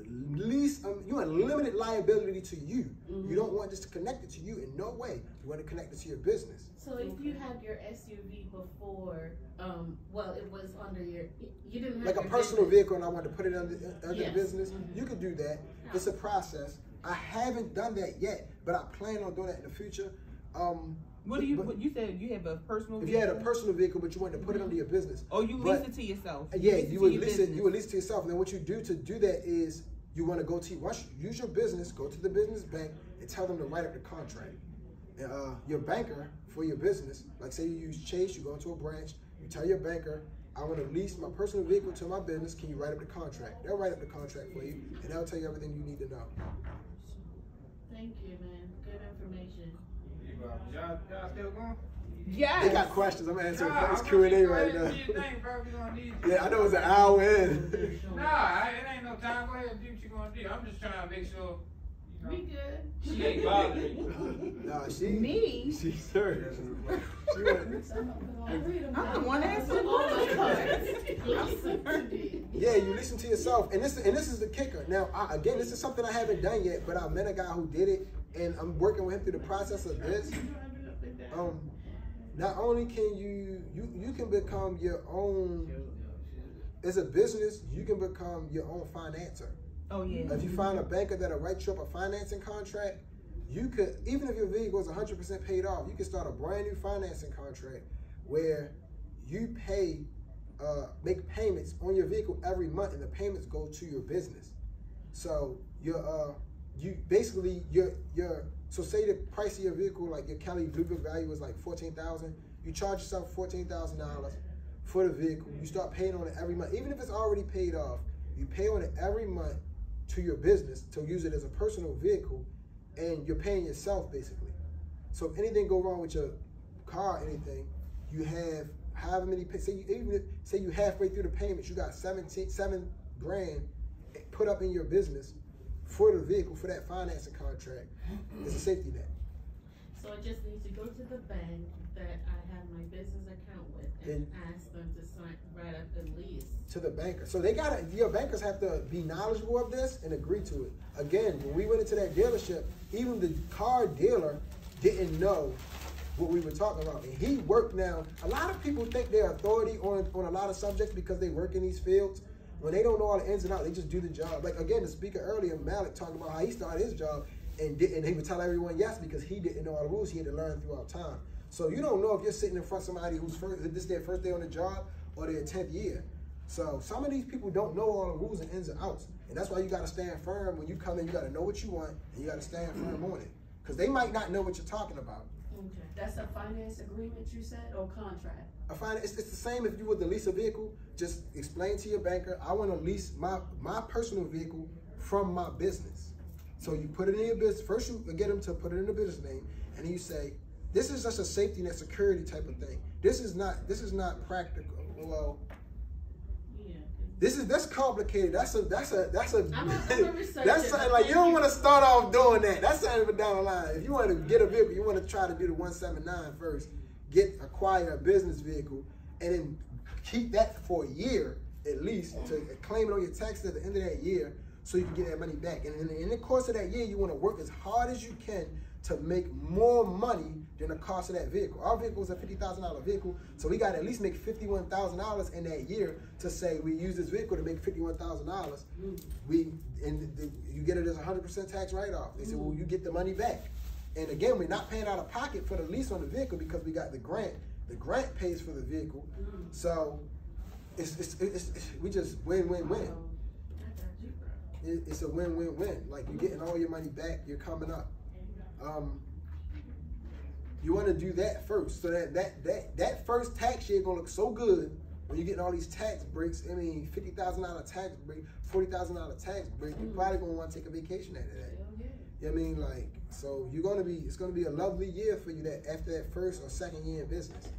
you want limited liability to you. You don't want this to connect it to you in no way. You want to connect it to your business. So if you had your SUV before, well, it was under you didn't have like a your personal business. vehicle, and I want to put it under the business. You could do that. It's a process. I haven't done that yet, but I plan on doing that in the future. What you said you have a personal vehicle? If you had a personal vehicle, but you wanted to put it under your business. Oh, you lease it to yourself. Yeah, you would lease it. You would lease it to yourself. And then what you do to do that is you want to go to once you use your business, go to the business bank and tell them to write up the contract. Your banker for your business, like say you use Chase, you go into a branch, you tell your banker, I want to lease my personal vehicle to my business. Can you write up the contract? They'll write up the contract for you, and they'll tell you everything you need to know. Thank you, man. Good information. Y'all still going? Yes. They got questions. I'm answering Nah, Q&A right now. Yeah, I know it's an hour in. Nah, it ain't no time. Go ahead and do what you gonna do. I'm just trying to make sure. We good. She ain't bothering me. Nah, she. Me? She's serious. She went, I'm the one answering questions. yeah, you listen to yourself, and this is the kicker. Now, again, this is something I haven't done yet, but I met a guy who did it, and I'm working with him through the process of this. Not only can you can become your own, as a business, you can become your own financer. Oh yeah. If you find a banker that'll write you up a financing contract, you could, even if your vehicle is 100% paid off, you can start a brand new financing contract where you make payments on your vehicle every month, and the payments go to your business. So so say the price of your vehicle, like your Kelly Blue Book value is like $14,000. You charge yourself $14,000 for the vehicle. You start paying on it every month, even if it's already paid off. You pay on it every month to your business to use it as a personal vehicle, and you're paying yourself basically. So if anything go wrong with your car or anything, you have however many, say you halfway through the payments, you got $7 grand put up in your business for the vehicle, for that financing contract. It's a safety net. So I just need to go to the bank that I have my business account with and ask them to write up the lease. To the banker. So your bankers have to be knowledgeable of this and agree to it. Again, when we went into that dealership, even the car dealer didn't know what we were talking about. And he worked now. A lot of people think they're authority on a lot of subjects because they work in these fields. When they don't know all the ins and outs, they just do the job. Like again, the speaker earlier, Malik, talking about how he started his job and he would tell everyone yes because he didn't know all the rules. He had to learn throughout time. So you don't know if you're sitting in front of somebody who's this is their first day on the job or their 10th year. So some of these people don't know all the rules and ins and outs. And that's why you got to stand firm. When you come in, you got to know what you want, and you got to stand firm on it. Because they might not know what you're talking about. Okay. That's a finance agreement you said, or contract? It's the same if you were to lease a vehicle. Just explain to your banker, I want to lease my personal vehicle from my business. So you put it in your business. First you get them to put it in the business name, and then you say, this is just a safety net security type of thing. This is not practical. Well, that's complicated. That's that's something like you don't want to start off doing that. That's something for down the line. If you want to get a vehicle, you want to try to do the 179 first. Acquire a business vehicle, and then keep that for a year at least to claim it on your taxes at the end of that year, so you can get that money back. And in the course of that year, you want to work as hard as you can to make more money than the cost of that vehicle. Our vehicle is a $50,000 vehicle, so we got to at least make $51,000 in that year to say we use this vehicle to make $51,000. You get it as 100% tax write-off. They say, well, you get the money back. And again, we're not paying out of pocket for the lease on the vehicle because we got the grant. The grant pays for the vehicle, so we just win-win-win. It's a win-win-win. Like you're getting all your money back, you're coming up. You want to do that first, so that first tax year gonna look so good when you're getting all these tax breaks. I mean, $50,000 tax break, $40,000 tax break. You're probably gonna want to take a vacation after that. You know what I mean? Like, so it's gonna be a lovely year for you that after that first or second year in business.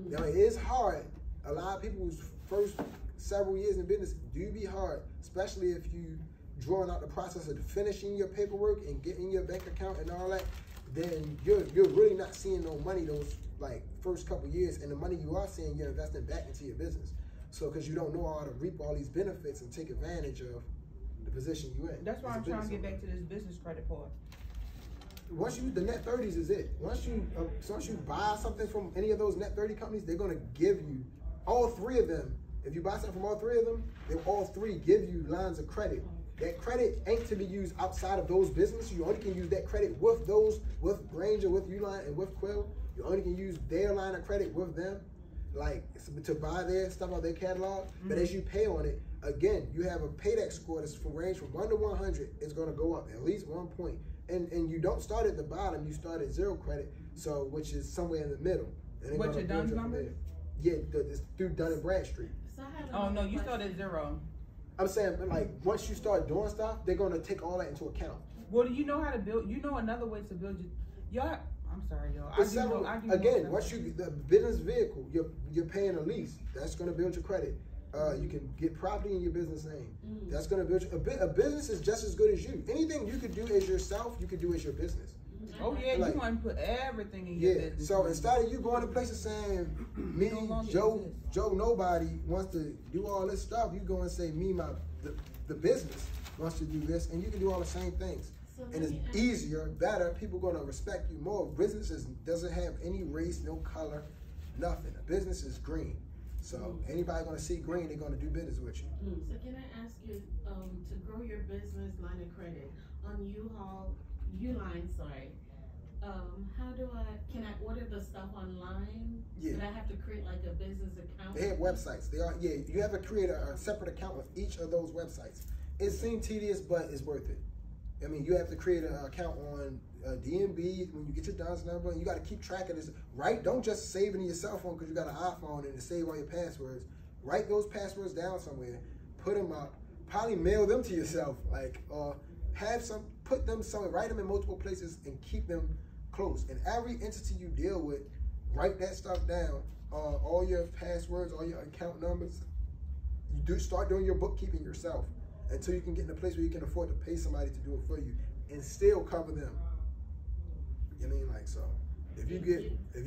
Now it is hard. A lot of people's first several years in business do be hard, especially if you drawing out the process of finishing your paperwork and getting your bank account and all that. Then you're really not seeing no money those like first couple years, and the money you are seeing, you're investing back into your business. So because you don't know how to reap all these benefits and take advantage of the position you're in. That's why I'm trying to get back to this business credit part. Once the net 30s is it. Once you buy something from any of those net 30 companies, they're gonna give you all three of them. If you buy something from all three of them, they all three give you lines of credit. That credit ain't to be used outside of those businesses. You only can use that credit with Granger, with Uline, and with Quill. You only can use their line of credit with them, like to buy their stuff out their catalog. But as you pay on it, again, you have a payback score that's range from 1 to 100. It's going to go up at least 1 point. And you don't start at the bottom. You start at 0 credit, so which is somewhere in the middle. And what's your DUNS number? Yeah, it's through Dun & Bradstreet. So I have Oh, no, another you question. started 0. I'm saying, like, once you start doing stuff, they're gonna take all that into account. Well, do you know how to build? You know another way to build your, y'all. I'm sorry, y'all. But several, I do know again, several. once you the business vehicle, you're paying a lease. That's gonna build your credit. You can get property in your business name. That's gonna build a business is just as good as you. Anything you could do as yourself, you could do as your business. Oh yeah, Like, you want to put everything in your business. So instead of you going to places saying me, No longer Joe exist. Nobody wants to do all this stuff, you go and say me, the business wants to do this, and you can do all the same things. So And it's easier, better. People gonna respect you more. Businesses doesn't have any race, no color, nothing. A business is green. So anybody gonna see green, they're gonna do business with you. So can I ask you, to grow your business line of credit on Uline, sorry. How can I order the stuff online? Yeah. Do I have to create like a business account? They have websites. You have to create a separate account with each of those websites. It seems tedious, but it's worth it. I mean, you have to create an account on DMB when you get your DUNS number, and you got to keep track of this. Right? Don't just save it in your cell phone because you got an iPhone and to save all your passwords. Write those passwords down somewhere, put them up, probably mail them to yourself, like, or put them somewhere, write them in multiple places and keep them close. And every entity you deal with, write that stuff down, all your passwords, all your account numbers. You start doing your bookkeeping yourself until you can get in a place where you can afford to pay somebody to do it for you and still cover them. You know what I mean? Like, so if you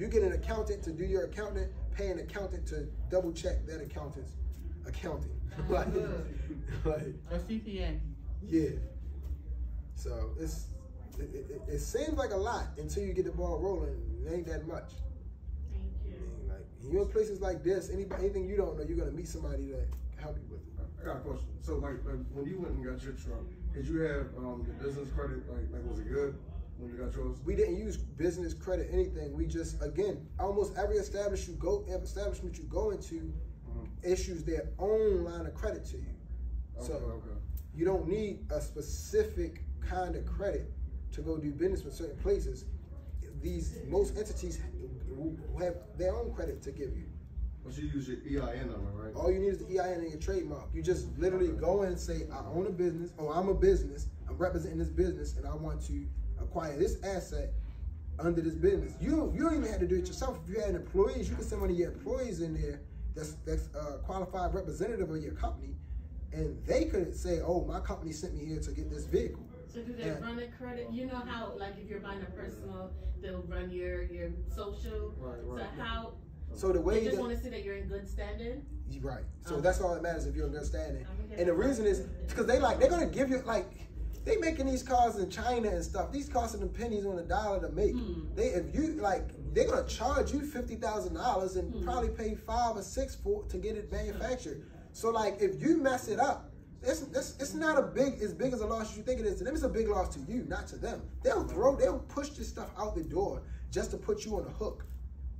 get an accountant to do your accounting, pay an accountant to double check that accountant's accounting. like A CPA. yeah. So it seems like a lot until you get the ball rolling. It ain't that much. Thank you. I mean, like, you in places like this, anything you don't know, you're gonna meet somebody that help you with it. I got a question. So like when you went and got your truck, did you have the business credit? Like was it good when you got yours? We didn't use business credit, anything. We just, again, almost every establishment you go into issues their own line of credit to you. So you don't need a specific kind of credit to go do business with certain places. Most entities have their own credit to give you. But you use your EIN number, right? All you need is the EIN and your trademark. You just literally go in and say, I own a business, or I'm a business, I'm representing this business, and I want to acquire this asset under this business. You don't even have to do it yourself. If you had employees, you can send one of your employees in there that's a qualified representative of your company, and they could say, oh, my company sent me here to get this vehicle. So do they run a credit? You know how, like, if you're buying a personal, they'll run your social. Right. So how? So the way they just want to see that you're in good standing. Right. So that's all that matters if you're in good standing. And the reason is because they're gonna give you, like, they making these cars in China and stuff. These costing them pennies on the dollar to make. They're gonna charge you $50,000 and probably pay $5 or $6 to get it manufactured. So like if you mess it up, it's not as big as a loss as you think it is to them. It's a big loss to you, not to them. They'll push this stuff out the door just to put you on the hook.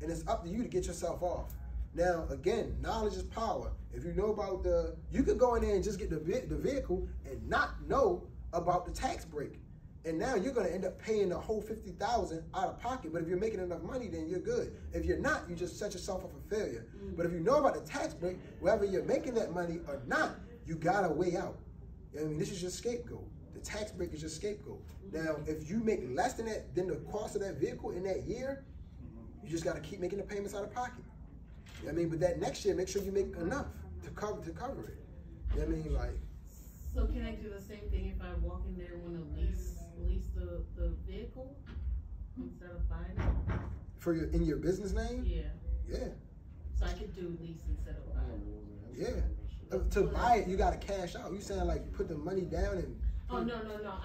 And it's up to you to get yourself off. Now, again, knowledge is power. If you know about you could go in there and just get the vehicle and not know about the tax break. And now you're gonna end up paying the whole $50,000 out of pocket. But if you're making enough money, then you're good. If you're not, you just set yourself up for failure. But if you know about the tax break, whether you're making that money or not, you got a way out. I mean, this is your scapegoat. The tax break is your scapegoat. Now, if you make less than the cost of that vehicle in that year, you just got to keep making the payments out of pocket. I mean, but that next year, make sure you make enough to cover it. I mean, like. So can I do the same thing if I walk in there and want to lease the vehicle instead of buying it? In your business name? Yeah. Yeah. So I could do lease instead of buying. Yeah. To buy it, you got to cash out. You saying like put the money down and. Oh no.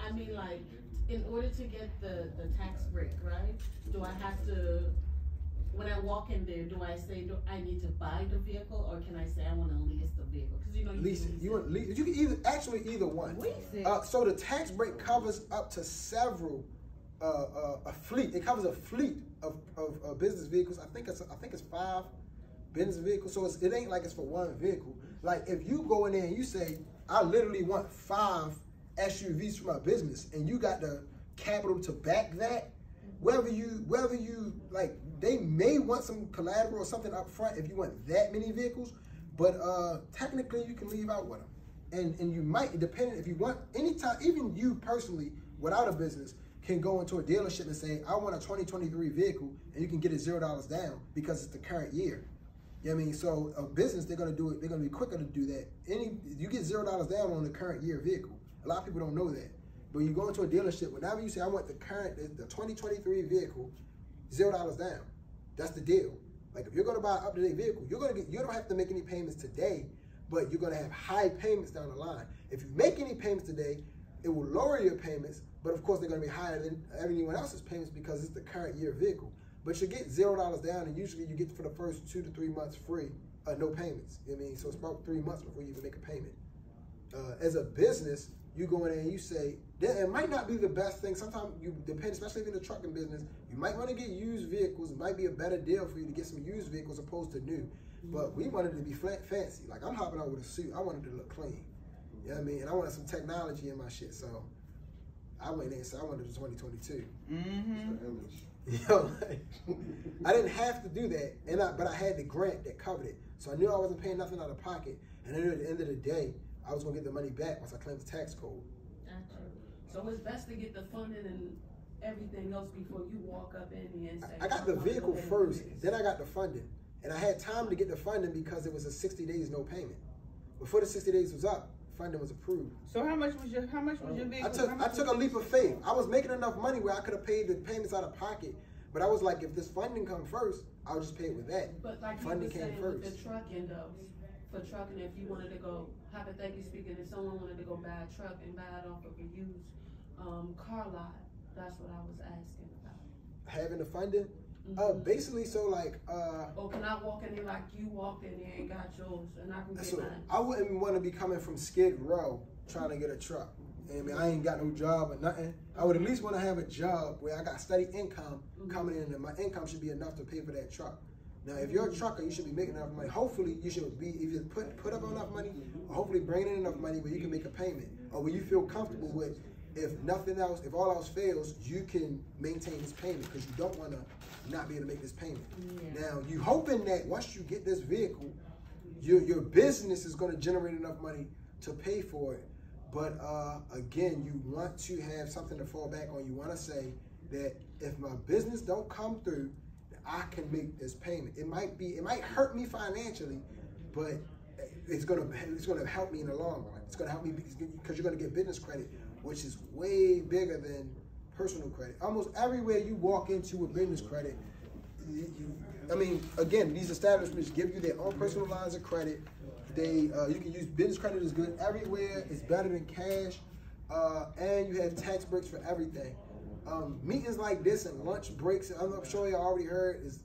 I mean like, in order to get the tax break, right? Do I have to? When I walk in there, do I say I need to buy the vehicle, or can I say I want to lease the vehicle? Because you know lease it. You want lease? You can either one. Lease it. So the tax break covers up to several a fleet. It covers a fleet of business vehicles. I think it's 5 business vehicles. So it ain't like it's for one vehicle. Like if you go in there and you say I literally want 5 SUVs for my business, and you got the capital to back that, whether you like they may want some collateral or something up front if you want that many vehicles, but technically you can leave out with them. And you might, depending, if you want, anytime, even you personally, without a business, can go into a dealership and say, I want a 2023 vehicle, and you can get it $0 down because it's the current year. You know what I mean? So a business, they're gonna do it, they're gonna be quicker to do that. You get $0 down on the current year vehicle. A lot of people don't know that. But you go into a dealership, whenever you say, I want the 2023 vehicle, $0 down. That's the deal. Like if you're gonna buy an up-to-date vehicle, you don't have to make any payments today, but you're gonna have high payments down the line. If you make any payments today, it will lower your payments, but of course they're gonna be higher than everyone else's payments because it's the current year vehicle. But you get $0 down, and usually you get for the first 2 to 3 months free, no payments. You know what I mean? So it's about 3 months before you even make a payment. As a business, you go in there and you say, it might not be the best thing. Sometimes you depend, especially if you're in the trucking business, you might want to get used vehicles. It might be a better deal for you to get some used vehicles opposed to new. But we wanted it to be fancy. Like I'm hopping out with a suit. I wanted it to look clean. You know what I mean? And I wanted some technology in my shit. So I went in and said I wanted a 2022. You know, like, I didn't have to do that, but I had the grant that covered it. So I knew I wasn't paying nothing out of pocket. And then at the end of the day, I was gonna get the money back once I claimed the tax code. Gotcha. So it's best to get the funding and everything else before you walk up in here and say, I got the vehicle first, then I got the funding. And I had time to get the funding because it was a 60 days no payment. Before the 60 days was up, funding was approved. So how much was your vehicle? I took a leap of faith. I was making enough money where I could have paid the payments out of pocket, but I was like, if this funding comes first, I'll just pay it with that. But like funding you were came saying first. with the trucking though, for trucking, if you wanted to go, hypothetically speaking, if someone wanted to go buy a truck and buy it off of a used car lot, that's what I was asking about. Having the funding? Basically, so like, or can I walk in there like you walked in there and got yours and I can get mine? I wouldn't want to be coming from Skid Row trying to get a truck. I mean, I ain't got no job or nothing. I would at least want to have a job where I got steady income coming in, and my income should be enough to pay for that truck. Now, if you're a trucker, you should be making enough money. Hopefully, you should be, if you put up enough money, or hopefully bring in enough money where you can make a payment, or where you feel comfortable with, if nothing else, if all else fails, you can maintain this payment because you don't want to not be able to make this payment. Yeah. Now, you hoping that once you get this vehicle, your business is going to generate enough money to pay for it. But again, you want to have something to fall back on. You want to say that if my business don't come through, I can make this payment. It might hurt me financially, but it's gonna help me in the long run. It's gonna help me because you're gonna get business credit, which is way bigger than personal credit. Almost everywhere you walk into with business credit, I mean, again, these establishments give you their own personal lines of credit. You can use business credit is good everywhere. It's better than cash, and you have tax breaks for everything. Meetings like this and lunch breaks, I'm sure you already heard, is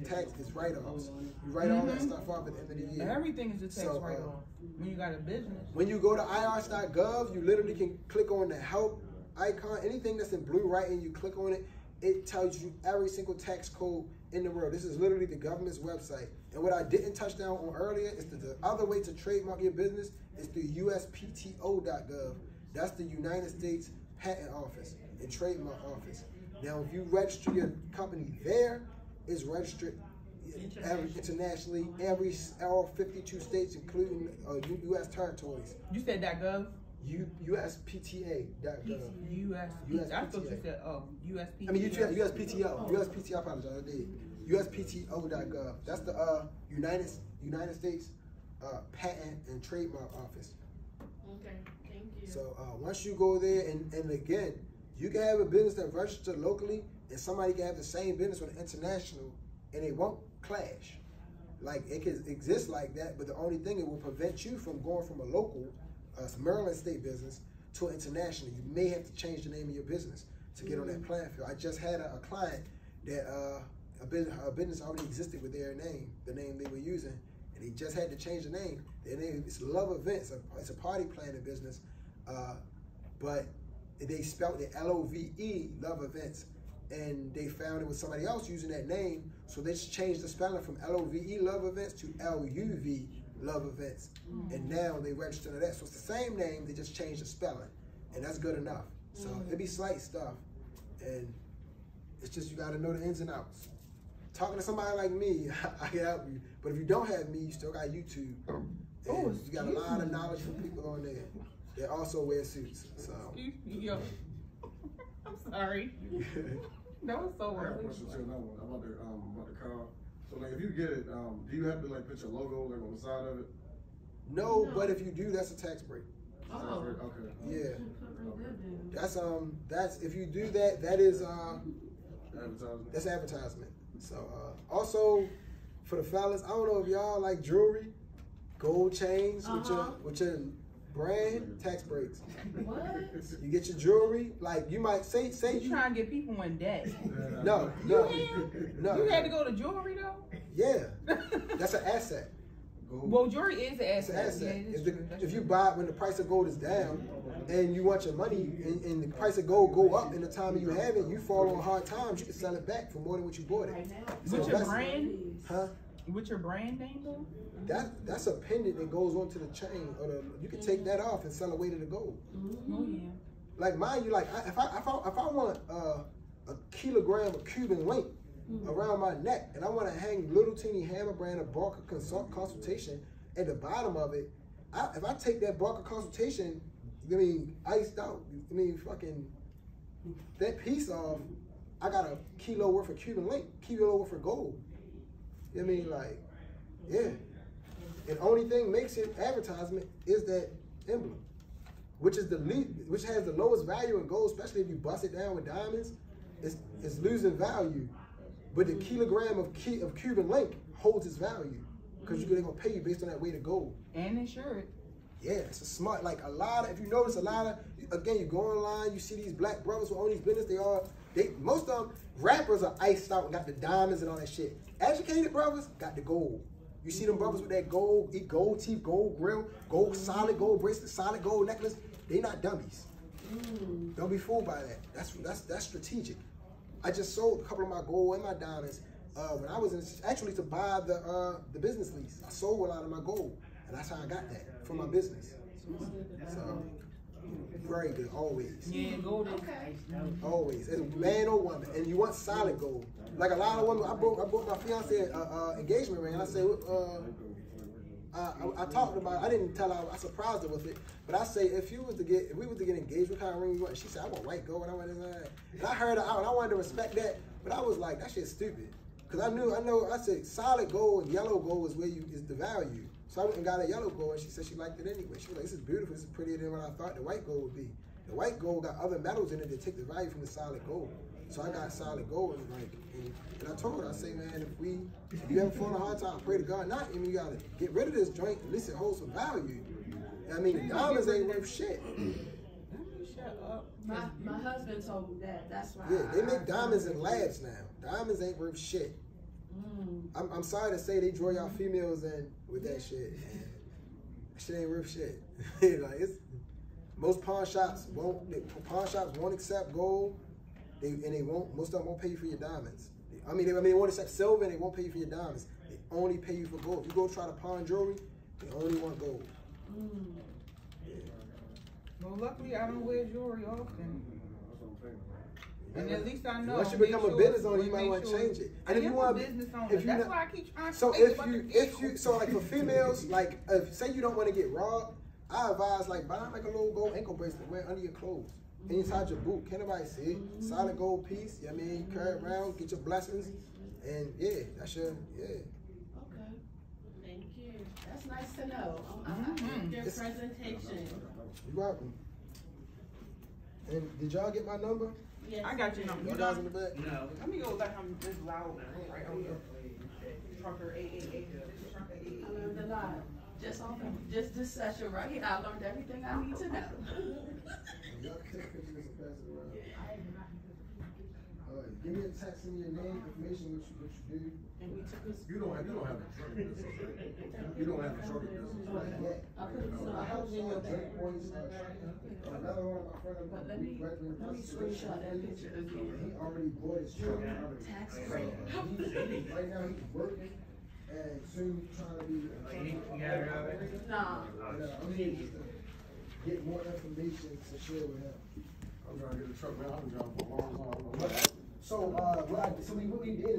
tax, is write-offs. You write all that stuff off at the end of the year. Everything is a tax write-off when you got a business. When you go to irs.gov, you literally can click on the help icon. Anything that's in blue writing, you click on it, it tells you every single tax code in the world. This is literally the government's website. And what I didn't touch down on earlier is that the other way to trademark your business is through uspto.gov. That's the United States Patent Office and Trademark Office. Now, if you register your company there, it's registered internationally, all 52 states, including U.S. territories. You said .gov? USPTA.gov. I thought you said USPTA. I mean, USPTO. USPTO, I apologize, I did. USPTO.gov. That's the United States Patent and Trademark Office. Okay, thank you. So once you go there, and again, you can have a business that registered locally, and somebody can have the same business with an international, and it won't clash. Like, it can exist like that, but the only thing, it will prevent you from going from a local Maryland state business to an international. You may have to change the name of your business to get on that playing field. I just had a client that a business already existed with their name, the name they were using, and they just had to change the name. Their name is Love Events. It's a party planning business, but they spelled it L-O-V-E, Love Events, and they found it was somebody else using that name, so they just changed the spelling from L-O-V-E, Love Events, to L-U-V, Love Events, and now they register that. So it's the same name, they just changed the spelling, and that's good enough. So it'd be slight stuff, and it's just you got to know the ins and outs. talking to somebody like me, I can help you. But if you don't have me, you still got YouTube. And you got a lot of knowledge from people on there that also wear suits. So. Excuse me, yo. I'm sorry. That was so I got a weird. question too, another one about the car. So like, if you get it, do you have to like put your logo like on the side of it? No, but if you do, that's a tax break. Oh. Okay. Yeah. Okay. That's if you do that, that is Advertisement. that's advertisement. So also for the fellas, I don't know if y'all like jewelry, gold chains with your brand, tax breaks. What? You get your jewelry, like you might say You trying to get people in debt. no. You had to go to jewelry though? Yeah. That's an asset. Well, jewelry is an It's asset. an asset. Yeah, it is true. That's If you true. buy it when the price of gold is down and you want your money and the price of gold go up in the time you have it, you fall on hard times, you can sell it back for more than what you bought it. So With your that's- brand? Huh? With your brand name though? That's a pendant that goes onto the chain, or you can take that off and sell it weight of the gold. Oh yeah. Like mind you, like if I want a kilogram of Cuban link around my neck, and I want to hang little teeny hammer brand of Barker consultation at the bottom of it, if I take that Barker consultation, I mean iced out, I mean fucking that piece off, I got a kilo worth of Cuban link, kilo worth of gold. I mean like, yeah. And only thing makes it advertisement is that emblem, which is which has the lowest value in gold, especially if you bust it down with diamonds. It's losing value, but the kilogram of Cuban link holds its value because they're gonna pay you based on that weight of gold. And insured. Yeah, it's a smart, like a lot of, if you notice a lot of, again, you go online, you see these black brothers who own these business, most of them, rappers are iced out and got the diamonds and all that shit. Educated brothers got the gold. You see them brothers with that gold teeth, gold grill, solid gold bracelet, solid gold necklace. They not dummies. Don't be fooled by that. That's strategic. I just sold a couple of my gold and my diamonds when I was actually to buy the business lease. I sold a lot of my gold, and that's how I got that from my business. So very good, always. Yeah, gold is Always, as a man or woman, and you want solid gold. Like a lot of women, I bought my fiance engagement ring, and I said, I talked about it. I didn't tell her, I surprised her with it, but I say, if we was to get engaged, what kind of ring you want? She said, I want white gold, and I went inside. And I heard her out, and I wanted to respect that, but I was like, that shit's stupid. Cause I said solid gold and yellow gold is is the value. So I went and got a yellow gold, and she said she liked it anyway. She was like, this is beautiful, this is prettier than what I thought the white gold would be. The white gold got other metals in it that take the value from the solid gold. So I got solid gold, and I told her, I say, man, if you ever fall in a hard time, pray to God not, I mean, you gotta get rid of this joint, at least it holds some value. I mean, the diamonds ain't worth shit. shut up. My husband told me that. That's why. Yeah, they make diamonds in labs now. Diamonds ain't worth shit. I'm sorry to say they draw y'all females in with that shit. That shit ain't worth shit. Like most pawn shops won't accept gold, and they won't. Most of them won't pay you for your diamonds. I mean they won't accept silver, and they won't pay you for your diamonds. They only pay you for gold. If you go try to pawn jewelry, they only want gold. Yeah. Well, luckily I don't wear jewelry often. And at least I know. Once you become a business owner, you might want to change it. And if you want a business owner, that's why I keep trying to. So so like for females, like if say you don't want to get robbed, I advise like buying like a little gold ankle bracelet, wear it under your clothes, inside your boot. Can't nobody see it. Solid gold piece. You know what I mean, carry it around, get your blessings, and yeah, that's your Okay. Thank you. That's nice to know. Your presentation. You're welcome. And did y'all get my number? Yes. I got your number. You guys in the back? No. Let me go let him this loud right over here. Trucker 888. Trucker 888. I learned a lot. Just this session right here, I learned everything I need to know. Y'all take pictures and pass it around. Give me a text in your name, information, what you do. And we took us. You don't have a truck business, right? You don't have a truck business, right? I put it I helped in your Drake Boys, another one of my friends. But let me screenshot that picture again. He already bought his truck. Tax break. Right now he's working and soon trying to be. You got it already? Nah. I'm here just to get more information to share with him. I'm trying to get a truck, man. I've been driving for a long time. So what we did